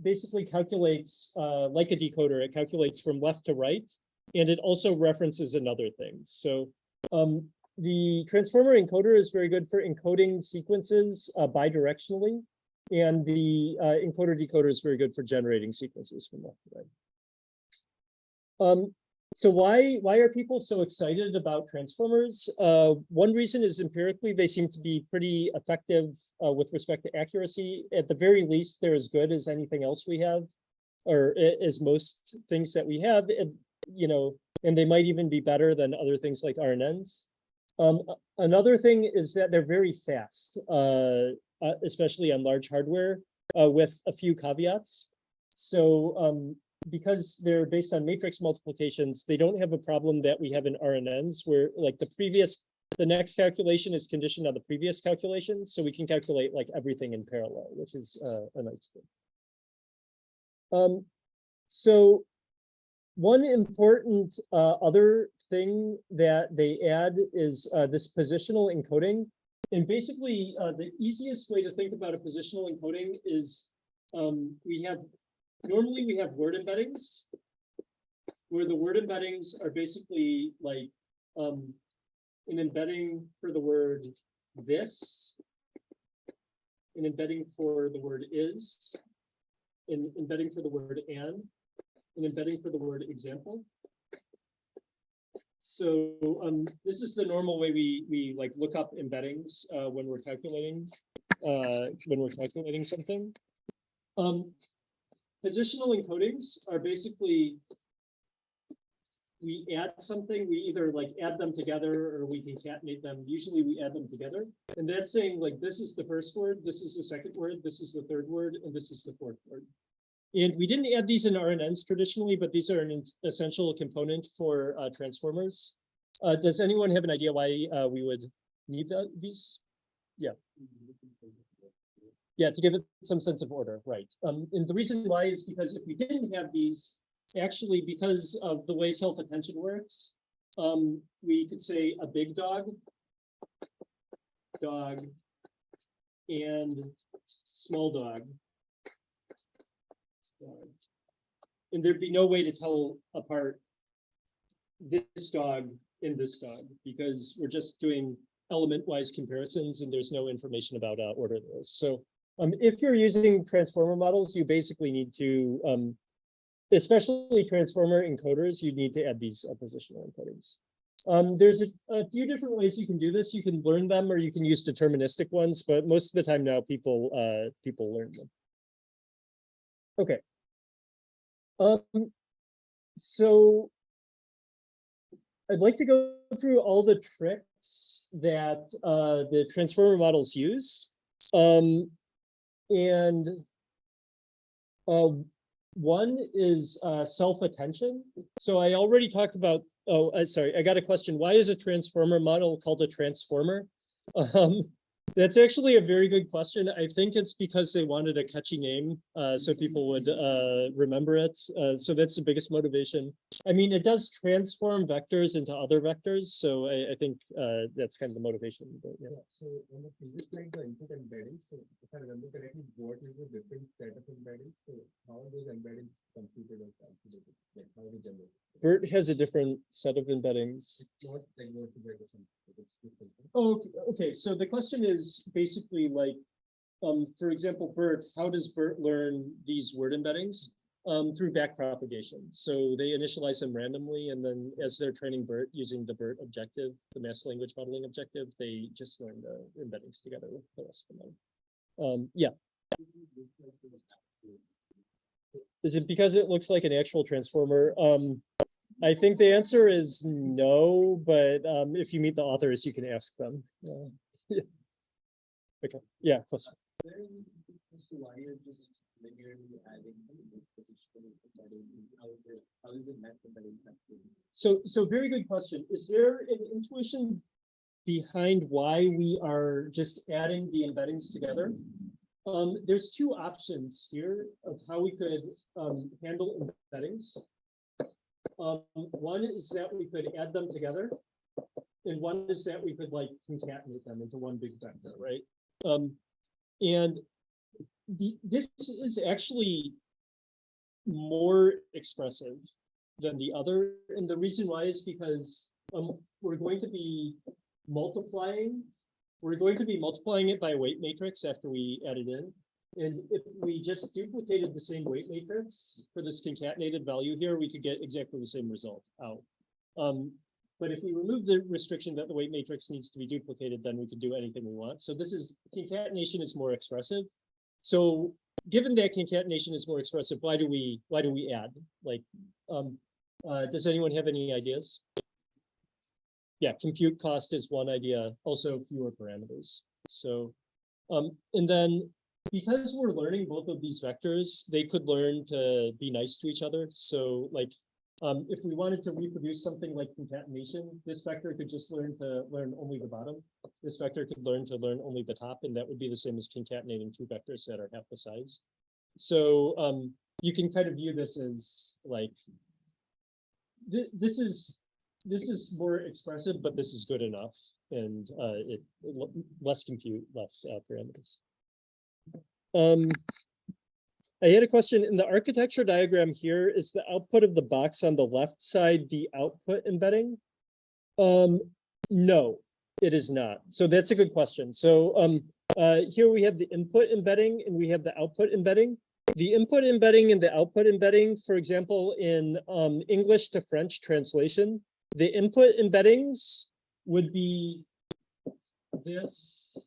basically calculates like a decoder. It calculates from left to right, and it also references another thing. So the transformer encoder is very good for encoding sequences bidirectionally. And the encoder decoder is very good for generating sequences from left to right. So why are people so excited about transformers? One reason is empirically they seem to be pretty effective with respect to accuracy. At the very least, they're as good as anything else we have, or as most things that we have. And, you know, and they might even be better than other things like RNNs. Another thing is that they're very fast, especially on large hardware, with a few caveats. So because they're based on matrix multiplications, they don't have a problem that we have in RNNs, where like the next calculation is conditioned on the previous calculation, so we can calculate like everything in parallel, which is a nice thing. So one important other thing that they add is this positional encoding. And basically, the easiest way to think about a positional encoding is normally we have word embeddings, where the word embeddings are basically like an embedding for the word this, an embedding for the word is, an embedding for the word and, an embedding for the word example. So this is the normal way we like look up embeddings when we're calculating something. Positional encodings are basically, we add something, we either like add them together or we concatenate them. Usually we add them together. And that's saying like, this is the first word, this is the second word, this is the third word, and this is the fourth word. And we didn't add these in RNNs traditionally, but these are an essential component for transformers. Does anyone have an idea why we would need these? Yeah. Yeah, to give it some sense of order, right. And the reason why is because if we didn't have these, actually because of the way self-attention works, we could say a big dog, and small dog. And there'd be no way to tell apart this dog and this dog, because we're just doing element-wise comparisons and there's no information about order there. So if you're using transformer models, you basically need to, especially transformer encoders, you need to add these positional encodings. There's a few different ways you can do this. You can learn them or you can use deterministic ones, but most of the time now people learn them. Okay. So I'd like to go through all the tricks that the transformer models use. One is self-attention. So I already talked about, sorry, I got a question. Why is a transformer model called a transformer? That's actually a very good question. I think it's because they wanted a catchy name so people would remember it. So that's the biggest motivation. I mean, it does transform vectors into other vectors. So I think that's kind of the motivation. But, yeah. So on the previous slide, the input embeddings, so if I remember correctly, BERT is a different set of embeddings. So how are those embeddings computed or calculated? Like how are they generated? BERT has a different set of embeddings. It's not like BERT or something. Oh, okay. So the question is basically like, for example, BERT, how does BERT learn these word embeddings? Through backpropagation. So they initialize them randomly, and then as they're training BERT using the BERT objective, the master language modeling objective, they just learn the embeddings together with the rest of them. Yeah. Is it because it looks like an actual transformer? I think the answer is no, but if you meet the authors, you can ask them. Yeah. Okay. Yeah. Question. Why you're just linearly adding how is it met embedding? So very good question. Is there an intuition behind why we are just adding the embeddings together? There's two options here of how we could handle embeddings. One is that we could add them together, and one is that we could like concatenate them into one big vector, right? And this is actually more expressive than the other, and the reason why is because we're going to be multiplying it by a weight matrix after we add it in. And if we just duplicated the same weight matrix for this concatenated value here, we could get exactly the same result out. But if we remove the restriction that the weight matrix needs to be duplicated, then we could do anything we want. So this is, concatenation is more expressive. So given that concatenation is more expressive, why do we add? Like, does anyone have any ideas? Yeah, compute cost is one idea, also fewer parameters. So, and then because we're learning both of these vectors, they could learn to be nice to each other. So like, if we wanted to reproduce something like concatenation, this vector could just learn only the bottom. This vector could learn only the top, and that would be the same as concatenating two vectors that are half the size. So you can kind of view this as like, this is more expressive, but this is good enough, and less compute, less parameters. I had a question in the architecture diagram here. Is the output of the box on the left side the output embedding? No, it is not. So that's a good question. So here we have the input embedding and we have the output embedding. The input embedding and the output embedding, for example, in English to French translation, the input embeddings would be this.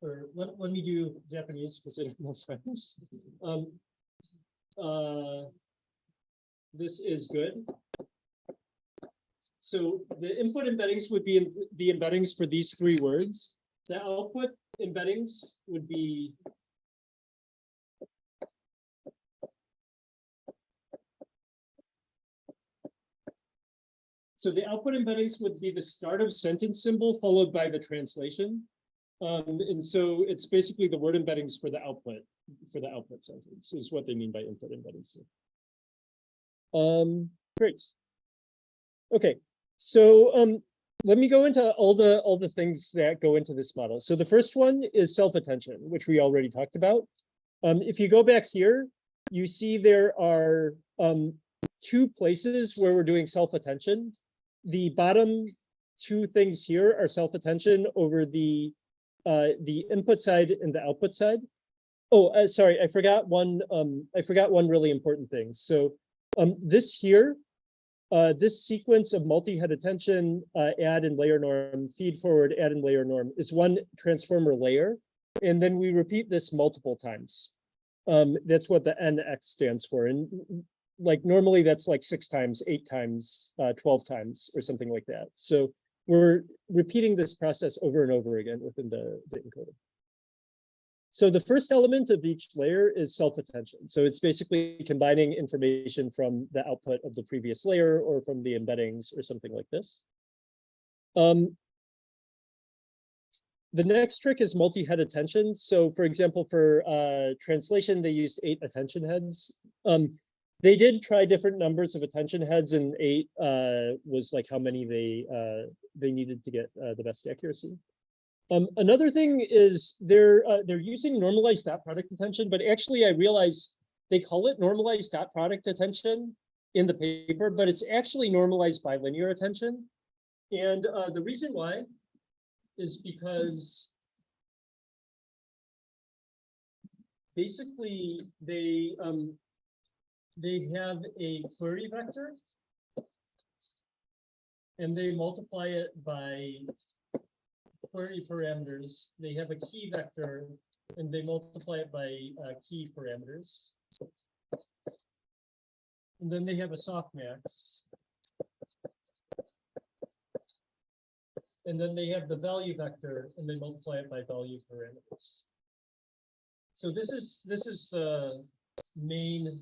Or let me do Japanese because I don't know French. This is good. So the input embeddings would be the embeddings for these three words. The output embeddings would be the output embeddings would be the start of sentence symbol followed by the translation. And so it's basically the word embeddings for the output sentence is what they mean by input embeddings here. Great. Okay, so let me go into all the things that go into this model. So the first one is self-attention, which we already talked about. If you go back here, you see there are two places where we're doing self-attention. The bottom two things here are self-attention over the input side and the output side. Oh, sorry, I forgot one really important thing. So this here, this sequence of multi-head attention, add and layer norm, feed forward, add and layer norm is one transformer layer. And then we repeat this multiple times. That's what the NX stands for. And like normally that's like 6 times, 8 times, 12 times or something like that. So we're repeating this process over and over again within the encoder. So the first element of each layer is self-attention. So it's basically combining information from the output of the previous layer or from the embeddings or something like this. The next trick is multi-head attention. So for example, for translation, they used 8 attention heads. They did try different numbers of attention heads, and 8 was like how many they needed to get the best accuracy. Another thing is they're using normalized dot product attention, but actually I realize they call it normalized dot product attention in the paper, but it's actually normalized bilinear attention. And the reason why is because basically they have a query vector and they multiply it by query parameters. They have a key vector and they multiply it by key parameters. And then they have a softmax. And then they have the value vector and they multiply it by value parameters. So this is the main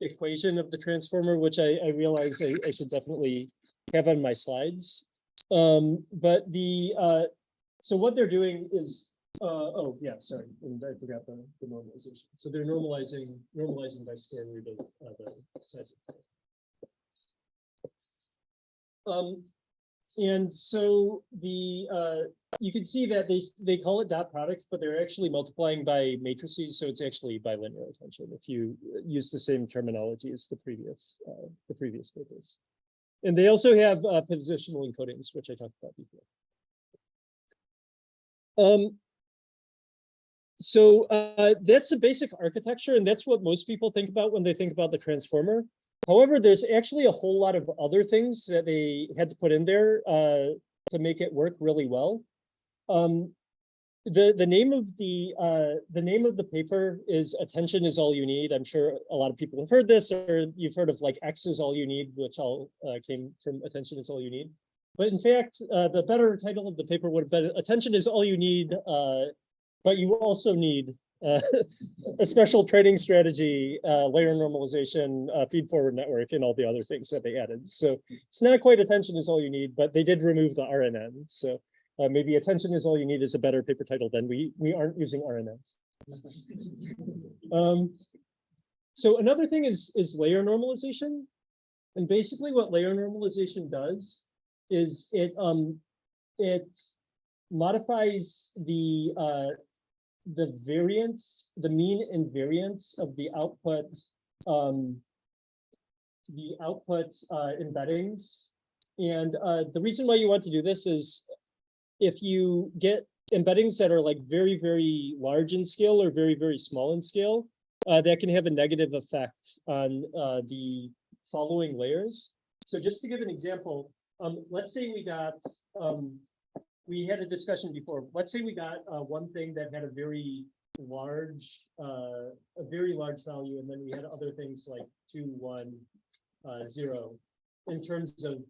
equation of the transformer, which I realize I should definitely have on my slides. But the so what they're doing is oh yeah, sorry, and I forgot the normalization. So they're normalizing by square root of the size of and so the you can see that they call it dot product, but they're actually multiplying by matrices, so it's actually bilinear attention if you use the same terminology as the previous papers. And they also have positional encodings, which I talked about before. So that's the basic architecture, and that's what most people think about when they think about the transformer. However, there's actually a whole lot of other things that they had to put in there to make it work really well. The name of the paper is "Attention is All You Need." I'm sure a lot of people have heard this, or you've heard of like "X is All You Need," which all came from "Attention is All You Need." But in fact, the better title of the paper would have been "Attention is All You Need," but you also need a special training strategy, layer normalization, feed-forward network, and all the other things that they added. So it's not quite "Attention is All You Need," but they did remove the RNN. So maybe "Attention is All You Need" is a better paper title than we aren't using RNNs. So another thing is layer normalization. And basically what layer normalization does is it modifies the variance, the mean and variance of the output embeddings. And the reason why you want to do this is if you get embeddings that are like very, very large in scale or very, very small in scale, that can have a negative effect on the following layers. So just to give an example, let's say we got, we had a discussion before. Let's say we got one thing that had a very large value, and then we had other things like 2, 1, 0 in terms of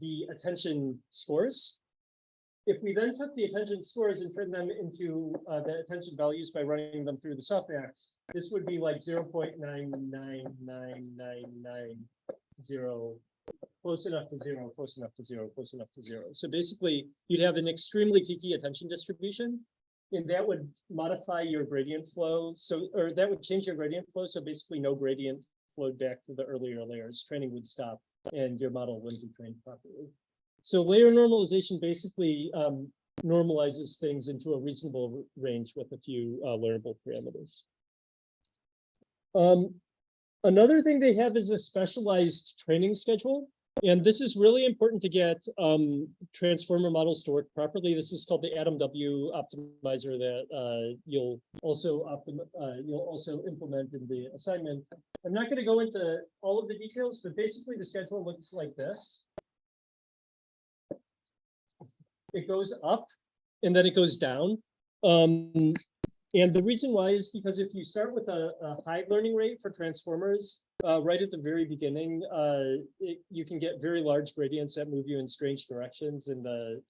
the attention scores. If we then took the attention scores and turned them into the attention values by running them through the softmax, this would be like 0.999990, close enough to 0, close enough to 0, close enough to 0. So basically, you'd have an extremely peaky attention distribution, and that would modify your gradient flow. So, or that would change your gradient flow. So basically, no gradient flowed back to the earlier layers. Training would stop, and your model wouldn't be trained properly. So layer normalization basically normalizes things into a reasonable range with a few learnable parameters. Another thing they have is a specialized training schedule. And this is really important to get transformer models to work properly. This is called the Adam W optimizer that you'll also implement in the assignment. I'm not going to go into all of the details, but basically the schedule looks like this. It goes up and then it goes down. And the reason why is because if you start with a high learning rate for transformers, right at the very beginning, you can get very large gradients that move you in strange directions, and the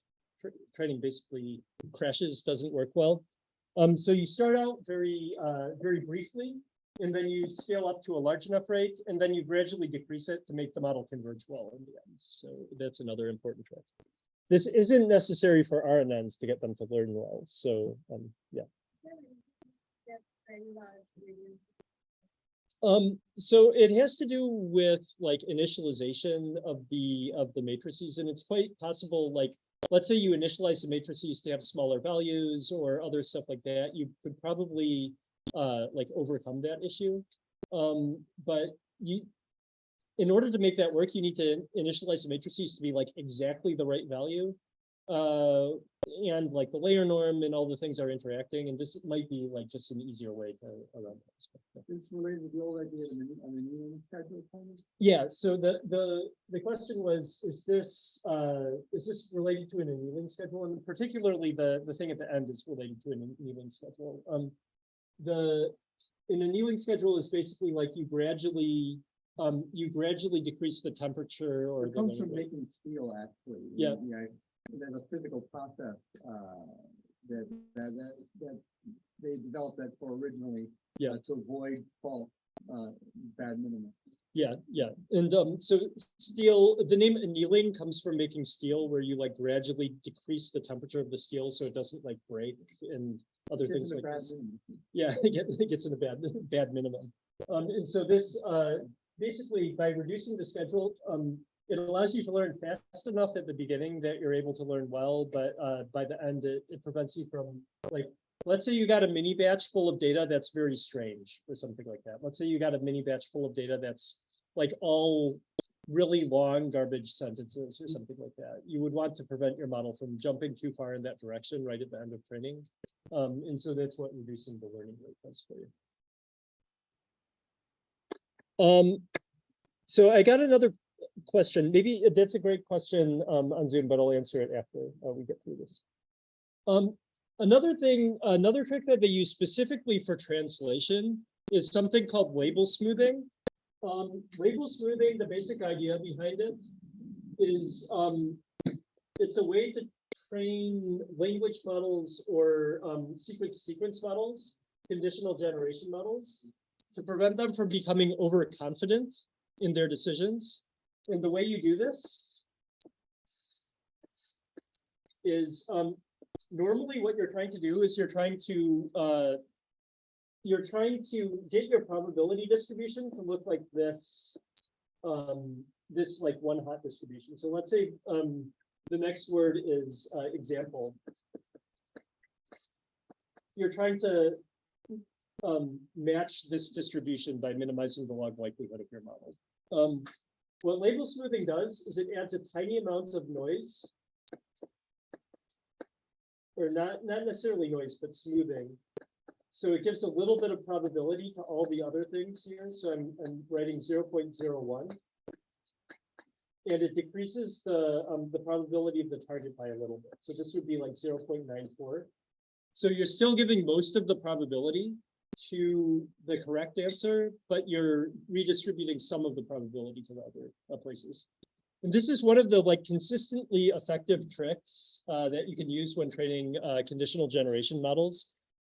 training basically crashes, doesn't work well. So you start out very briefly, and then you scale up to a large enough rate, and then you gradually decrease it to make the model converge well in the end. So that's another important trick. This isn't necessary for RNNs to get them to learn well. So yeah. So it has to do with like initialization of the matrices, and it's quite possible, like, let's say you initialize the matrices to have smaller values or other stuff like that, you could probably like overcome that issue. But in order to make that work, you need to initialize the matrices to be like exactly the right value. And like the layer norm and all the things are interacting, and this might be like just an easier way to around that. It's related to the old idea of an annealing schedule. Yeah. So the question was, is this related to an annealing schedule? And particularly the thing at the end is related to an annealing schedule. An annealing schedule is basically like you gradually decrease the temperature, or it comes from making steel, actually. Yeah. There's a physical process that they developed that for originally, to avoid fault bad minima. Yeah. And so steel, the name annealing comes from making steel, where you like gradually decrease the temperature of the steel so it doesn't like break and other things like this. Yeah, it gets in a bad minimum. And so this basically, by reducing the schedule, it allows you to learn fast enough at the beginning that you're able to learn well, but by the end, it prevents you from, like, let's say you got a mini batch full of data that's very strange or something like that. Let's say you got a mini batch full of data that's like all really long garbage sentences or something like that. You would want to prevent your model from jumping too far in that direction right at the end of training. And so that's what reducing the learning rate does for you. So I got another question. Maybe that's a great question on Zoom, but I'll answer it after we get through this. Another trick that they use specifically for translation is something called label smoothing. Label smoothing, the basic idea behind it is it's a way to train language models or sequence models, conditional generation models, to prevent them from becoming overconfident in their decisions. And the way you do this is normally what you're trying to do is you're trying to get your probability distribution to look like this, this like one hot distribution. So let's say the next word is example. You're trying to match this distribution by minimizing the log likelihood of your model. What label smoothing does is it adds a tiny amount of noise, or not necessarily noise, but smoothing. So it gives a little bit of probability to all the other things here. So I'm writing 0.01. And it decreases the probability of the target by a little bit. So this would be like 0.94. So you're still giving most of the probability to the correct answer, but you're redistributing some of the probability to the other places. And this is one of the like consistently effective tricks that you can use when training conditional generation models.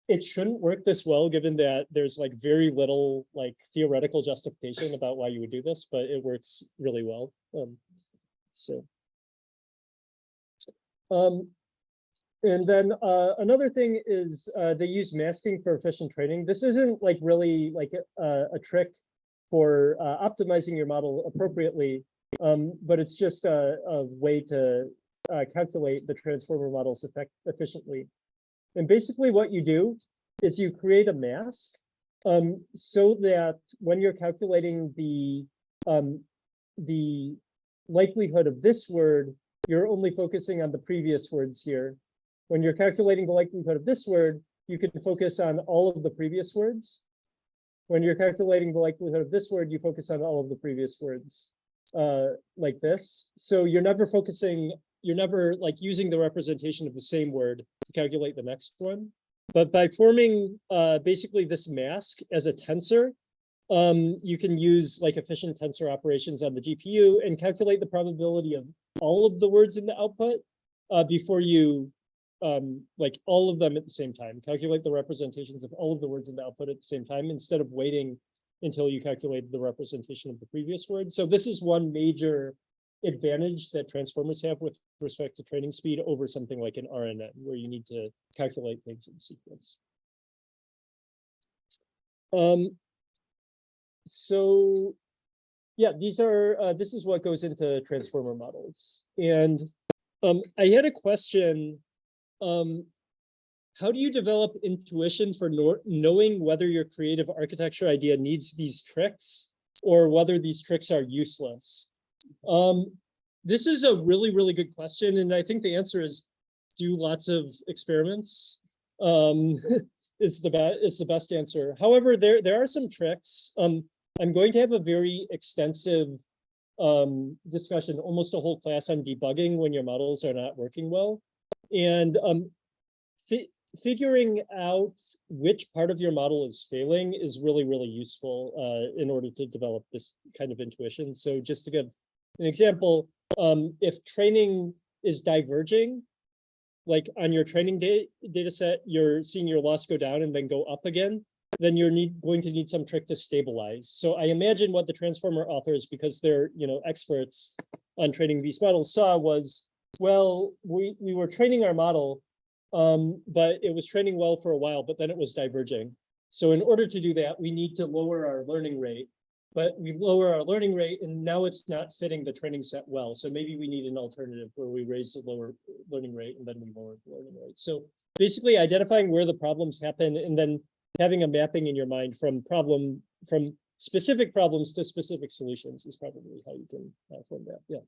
It shouldn't work this well, given that there's like very little like theoretical justification about why you would do this, but it works really well. And then another thing is they use masking for efficient training. This isn't like really like a trick for optimizing your model appropriately, but it's just a way to calculate the transformer models efficiently. And basically what you do is you create a mask so that when you're calculating the likelihood of this word, you're only focusing on the previous words here. When you're calculating the likelihood of this word, you can focus on all of the previous words. When you're calculating the likelihood of this word, you focus on all of the previous words, like this. So you're never like using the representation of the same word to calculate the next one. But by forming basically this mask as a tensor, you can use like efficient tensor operations on the GPU and calculate the probability of all of the words in the output before you like all of them at the same time. Calculate the representations of all of the words in the output at the same time instead of waiting until you calculate the representation of the previous word. So this is one major advantage that transformers have with respect to training speed over something like an RNN, where you need to calculate things in sequence. So yeah, this is what goes into transformer models. And I had a question. How do you develop intuition for knowing whether your creative architecture idea needs these tricks or whether these tricks are useless? This is a really, really good question. And I think the answer is do lots of experiments is the best answer. However, there are some tricks. I'm going to have a very extensive discussion, almost a whole class on debugging when your models are not working well. And figuring out which part of your model is failing is really, really useful in order to develop this kind of intuition. So just to give an example, if training is diverging, like on your training data set, you're seeing your loss go down and then go up again, then you're going to need some trick to stabilize. So I imagine what the transformer authors, because they're experts on training these models, saw was, well, we were training our model, but it was training well for a while, but then it was diverging. So in order to do that, we need to lower our learning rate, but we lower our learning rate and now it's not fitting the training set well. So maybe we need an alternative where we raise the lower learning rate and then we lower the learning rate. So basically identifying where the problems happen and then having a mapping in your mind from specific problems to specific solutions is probably how you can form that. Yeah.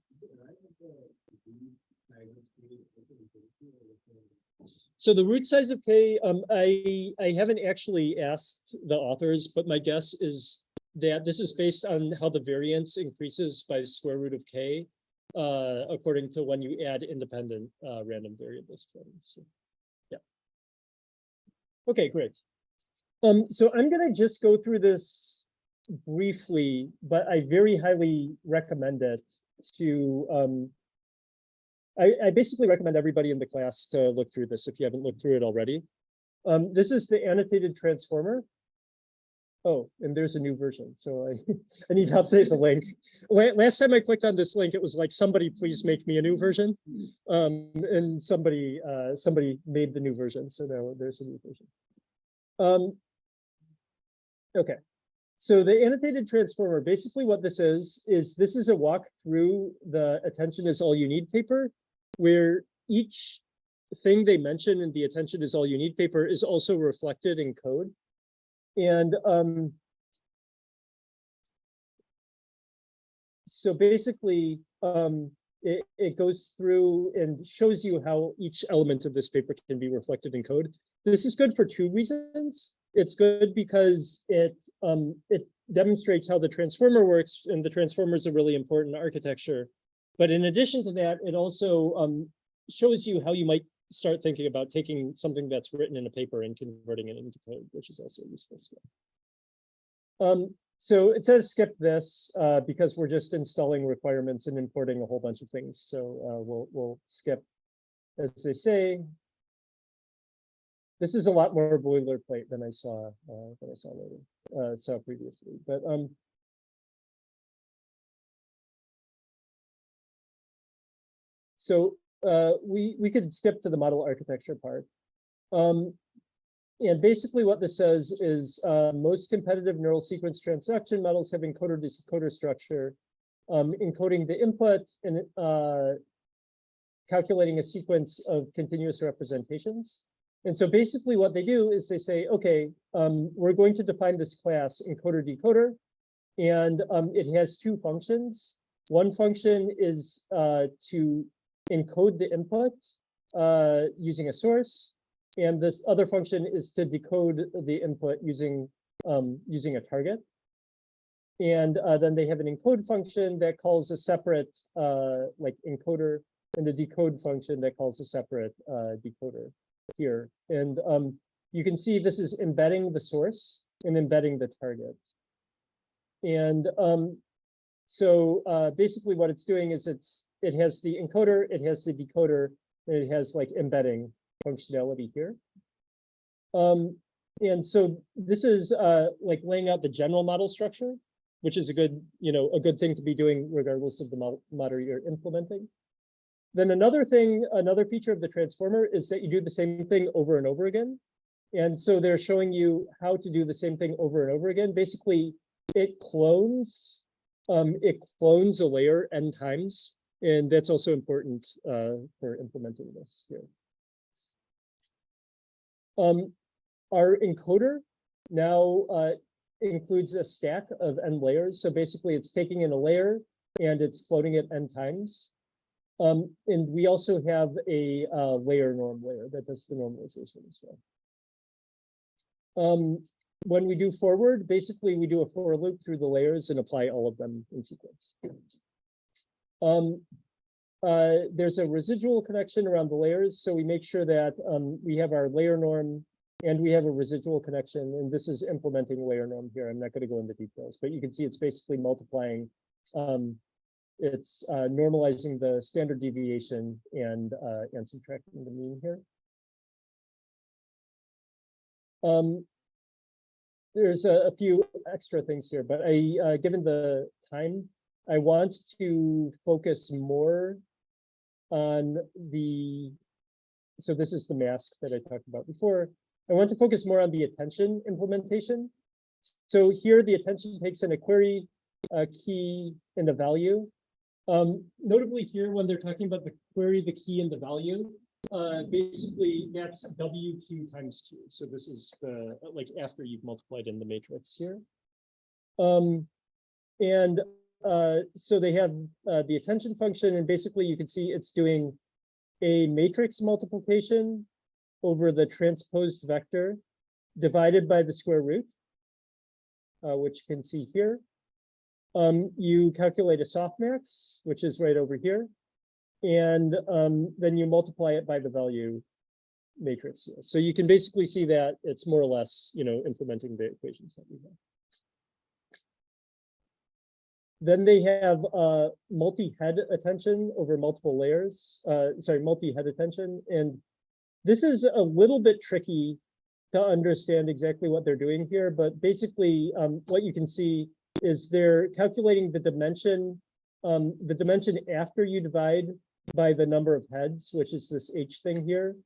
So the root size of K, I haven't actually asked the authors, but my guess is that this is based on how the variance increases by the square root of K, according to when you add independent random variables to them. So, yeah. Okay, great. So I'm gonna just go through this briefly, but I very highly recommend it to, I basically recommend everybody in the class to look through this if you haven't looked through it already. This is the Annotated Transformer. Oh, and there's a new version, so I need to update the link. Last time I clicked on this link, it was like, somebody please make me a new version. And somebody made the new version, so now there's a new version. Okay, so the Annotated Transformer, basically what this is this is a walk through the Attention is All You Need paper, where each thing they mention in the Attention is All You Need paper is also reflected in code. And so basically, it goes through and shows you how each element of this paper can be reflected in code. This is good for two reasons. It's good because it demonstrates how the transformer works, and the transformer is a really important architecture. But in addition to that, it also shows you how you might start thinking about taking something that's written in a paper and converting it into code, which is also useful stuff. So it says skip this because we're just installing requirements and importing a whole bunch of things. So we'll skip, as they say. This is a lot more boilerplate than I saw previously. But so we could skip to the model architecture part. And basically what this says is most competitive neural sequence transduction models have encoder-decoder structure, encoding the input and calculating a sequence of continuous representations. And so basically what they do is they say, okay, we're going to define this class encoder-decoder, and it has two functions. One function is to encode the input using a source, and this other function is to decode the input using a target. And then they have an encode function that calls a separate like encoder, and the decode function that calls a separate decoder here. And you can see this is embedding the source and embedding the target. And so basically what it's doing is it has the encoder, it has the decoder, and it has like embedding functionality here. And so this is like laying out the general model structure, which is a good thing to be doing regardless of the model you're implementing. Then another feature of the transformer is that you do the same thing over and over again. And so they're showing you how to do the same thing over and over again. Basically, it clones a layer n times, and that's also important for implementing this here. Our encoder now includes a stack of n layers. So basically, it's taking in a layer and it's floating it n times. And we also have a layer norm layer that does the normalization as well. When we do forward, basically we do a for loop through the layers and apply all of them in sequence. There's a residual connection around the layers, so we make sure that we have our layer norm and we have a residual connection, and this is implementing layer norm here. I'm not going to go into details, but you can see it's basically multiplying. It's normalizing the standard deviation and subtracting the mean here. There's a few extra things here, but given the time, I want to focus more on so this is the mask that I talked about before. I want to focus more on the attention implementation. So here the attention takes in a query, a key, and a value. Notably here, when they're talking about the query, the key, and the value, basically that's W2 times 2. So this is the like after you've multiplied in the matrix here. And so they have the attention function, and basically you can see it's doing a matrix multiplication over the transposed vector divided by the square root, which you can see here. You calculate a softmax, which is right over here, and then you multiply it by the value matrix here. So you can basically see that it's more or less, implementing the equations that we have. Then they have multi-head attention over multiple layers. Multi-head attention. And this is a little bit tricky to understand exactly what they're doing here, but basically what you can see is they're calculating the dimension after you divide by the number of heads, which is this H thing here.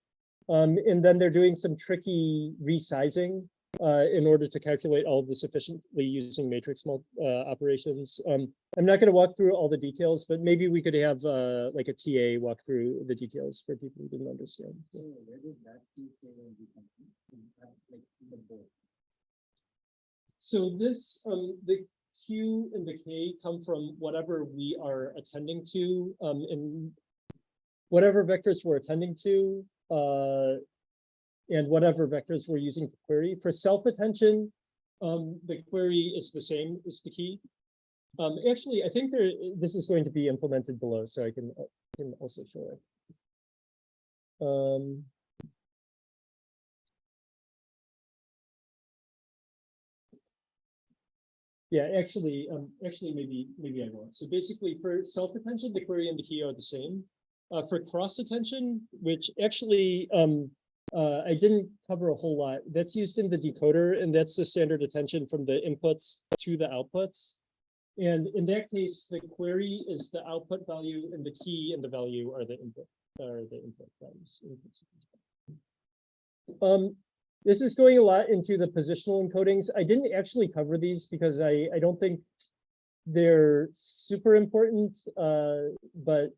And then they're doing some tricky resizing in order to calculate all of this efficiently using matrix operations. I'm not going to walk through all the details, but maybe we could have like a TA walk through the details for people who didn't understand. So this, the Q and the K come from whatever we are attending to, and whatever vectors we're attending to, and whatever vectors we're using to query. For self-attention, the query is the same as the key. Actually, I think this is going to be implemented below, so I can also show it. Yeah, actually, maybe I won't. So basically, for self-attention, the query and the key are the same. For cross-attention, which actually I didn't cover a whole lot, that's used in the decoder, and that's the standard attention from the inputs to the outputs. And in that case, the query is the output value, and the key and the value are the input values. This is going a lot into the positional encodings. I didn't actually cover these because I don't think they're super important, but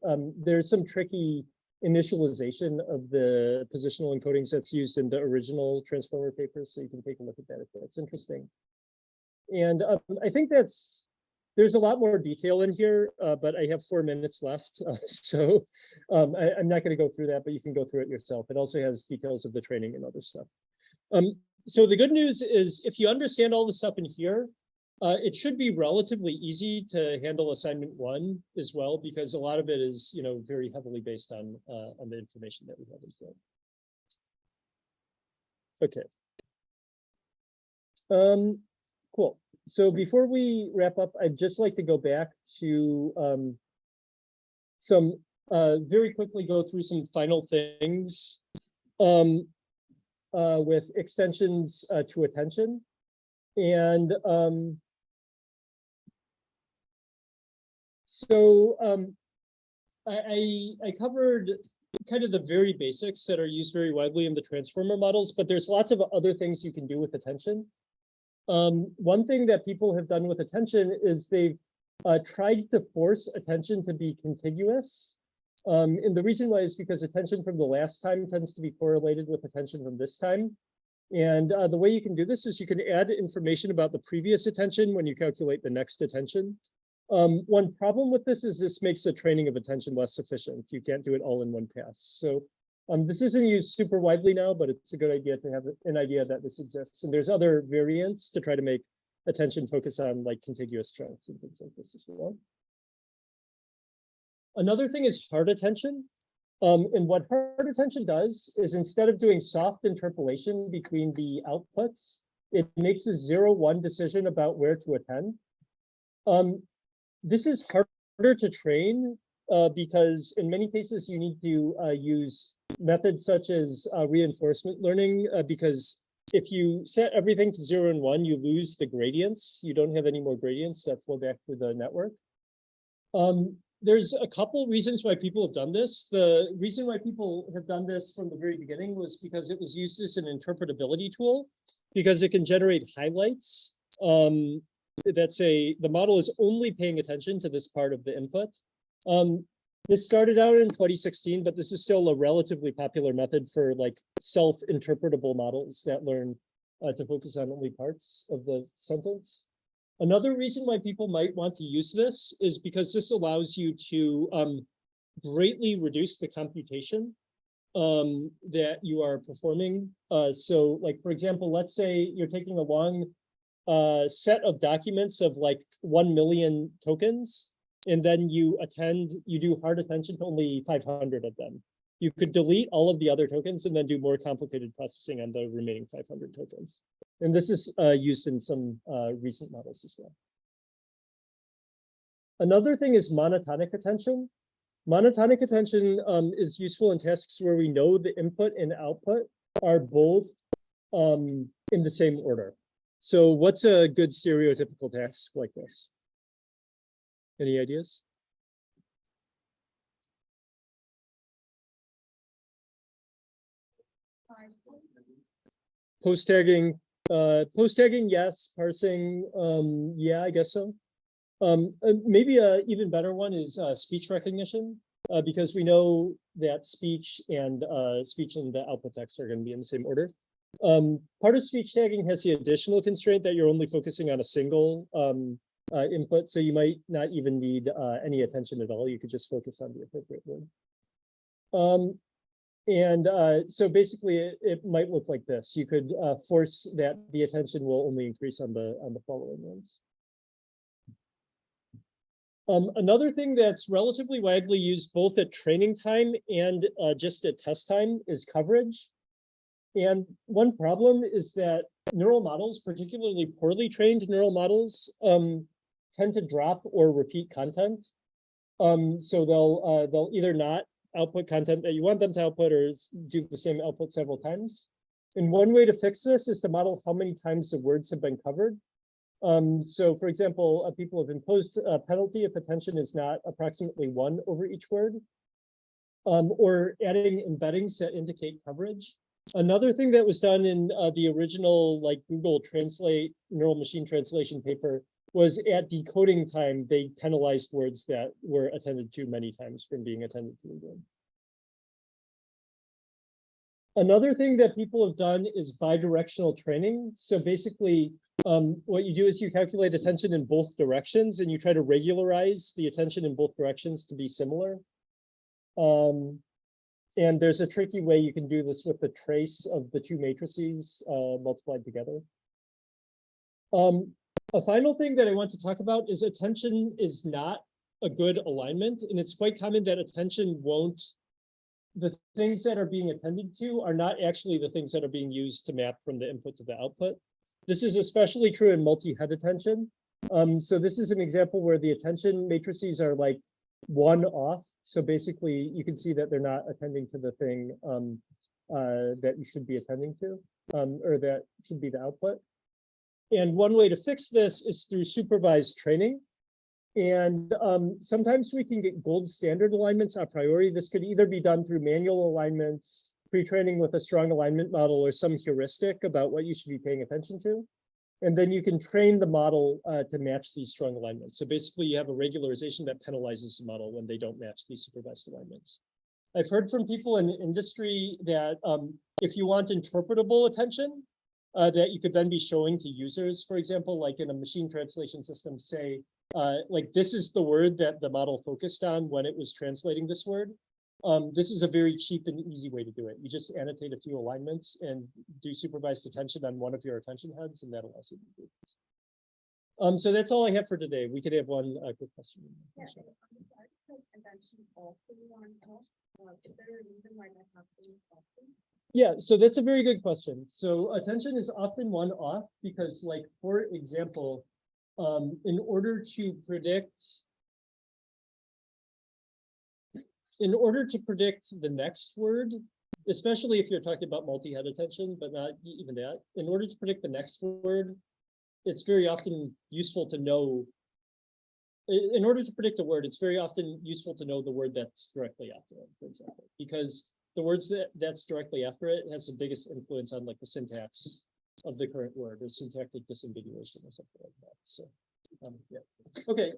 there's some tricky initialization of the positional encodings that's used in the original transformer papers, so you can take a look at that if that's interesting. And I think there's a lot more detail in here, but I have 4 minutes left, so I'm not going to go through that, but you can go through it yourself. It also has details of the training and other stuff. So the good news is if you understand all the stuff in here, it should be relatively easy to handle assignment 1 as well, because a lot of it is, very heavily based on the information that we have as well. Okay. Cool. So before we wrap up, I'd just like to go back to very quickly go through some final things with extensions to attention. And so I covered kind of the very basics that are used very widely in the transformer models, but there's lots of other things you can do with attention. One thing that people have done with attention is they've tried to force attention to be contiguous. And the reason why is because attention from the last time tends to be correlated with attention from this time. And the way you can do this is you can add information about the previous attention when you calculate the next attention. One problem with this is this makes the training of attention less efficient. You can't do it all in one pass. So this isn't used super widely now, but it's a good idea to have an idea that this exists. And there's other variants to try to make attention focus on like contiguous strengths and things like this as well. Another thing is hard attention. And what hard attention does is instead of doing soft interpolation between the outputs, it makes a 0-1 decision about where to attend. This is harder to train because in many cases you need to use methods such as reinforcement learning, because if you set everything to 0 and 1, you lose the gradients. You don't have any more gradients that flow back through the network. There's a couple reasons why people have done this. The reason why people have done this from the very beginning was because it was used as an interpretability tool, because it can generate highlights. The model is only paying attention to this part of the input. This started out in 2016, but this is still a relatively popular method for like self-interpretable models that learn to focus on only parts of the sentence. Another reason why people might want to use this is because this allows you to greatly reduce the computation that you are performing. So like, for example, let's say you're taking a long set of documents of like 1 million tokens, and then you do hard attention to only 500 of them. You could delete all of the other tokens and then do more complicated processing on the remaining 500 tokens. And this is used in some recent models as well. Another thing is monotonic attention. Monotonic attention is useful in tasks where we know the input and output are both in the same order. So what's a good stereotypical task like this? Any ideas? Post tagging, yes. Parsing, yeah, I guess so. Maybe a even better one is speech recognition, because we know that speech and the output text are going to be in the same order. Part of speech tagging has the additional constraint that you're only focusing on a single input, so you might not even need any attention at all. You could just focus on the appropriate word. So basically, it might look like this. You could force that the attention will only increase on the following ones. Another thing that's relatively widely used both at training time and just at test time is coverage. And one problem is that neural models, particularly poorly trained neural models, tend to drop or repeat content. So they'll either not output content that you want them to output or do the same output several times. And one way to fix this is to model how many times the words have been covered. So for example, people have imposed a penalty if attention is not approximately 1 over each word, or adding embeddings that indicate coverage. Another thing that was done in the original like Google Translate neural machine translation paper was at decoding time, they penalized words that were attended to many times from being attended to again. Another thing that people have done is bidirectional training. So basically, what you do is you calculate attention in both directions and you try to regularize the attention in both directions to be similar. And there's a tricky way you can do this with the trace of the two matrices multiplied together. A final thing that I want to talk about is attention is not a good alignment, and it's quite common that attention won't, the things that are being attended to are not actually the things that are being used to map from the input to the output. This is especially true in multi-head attention. So this is an example where the attention matrices are like 1 off. So basically, you can see that they're not attending to the thing that you should be attending to, or that should be the output. And one way to fix this is through supervised training. And sometimes we can get gold standard alignments a priori. This could either be done through manual alignments, pre-training with a strong alignment model, or some heuristic about what you should be paying attention to. And then you can train the model to match these strong alignments. So basically, you have a regularization that penalizes the model when they don't match these supervised alignments. I've heard from people in the industry that if you want interpretable attention, that you could then be showing to users, for example, like in a machine translation system, say, like this is the word that the model focused on when it was translating this word. This is a very cheap and easy way to do it. You just annotate a few alignments and do supervised attention on one of your attention heads, and that allows you to do this. So that's all I have for today. We could have one quick question. Yeah, attention also on is there a reason why that happens often? Yeah, so that's a very good question. So attention is often 1 off because, like, for example, in order to predict the next word, especially if you're talking about multi-head attention, but not even that, in order to predict the next word, it's very often useful to know, in order to predict a word, it's very often useful to know the word that's directly after it, for example, because the words that's directly after it has the biggest influence on like the syntax of the current word, or syntactic disambiguation or something like that. So yeah. Okay,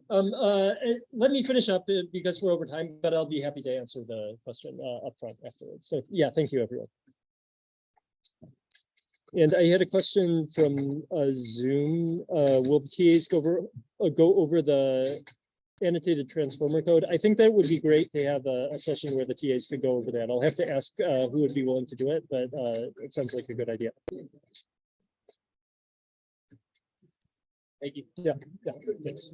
let me finish up because we're over time, but I'll be happy to answer the question up front afterwards. So yeah, thank you, everyone. And I had a question from Zoom. Will the TAs go over the annotated transformer code? I think that would be great to have a session where the TAs could go over that. I'll have to ask who would be willing to do it, but it sounds like a good idea. Thank you. Yeah, thanks.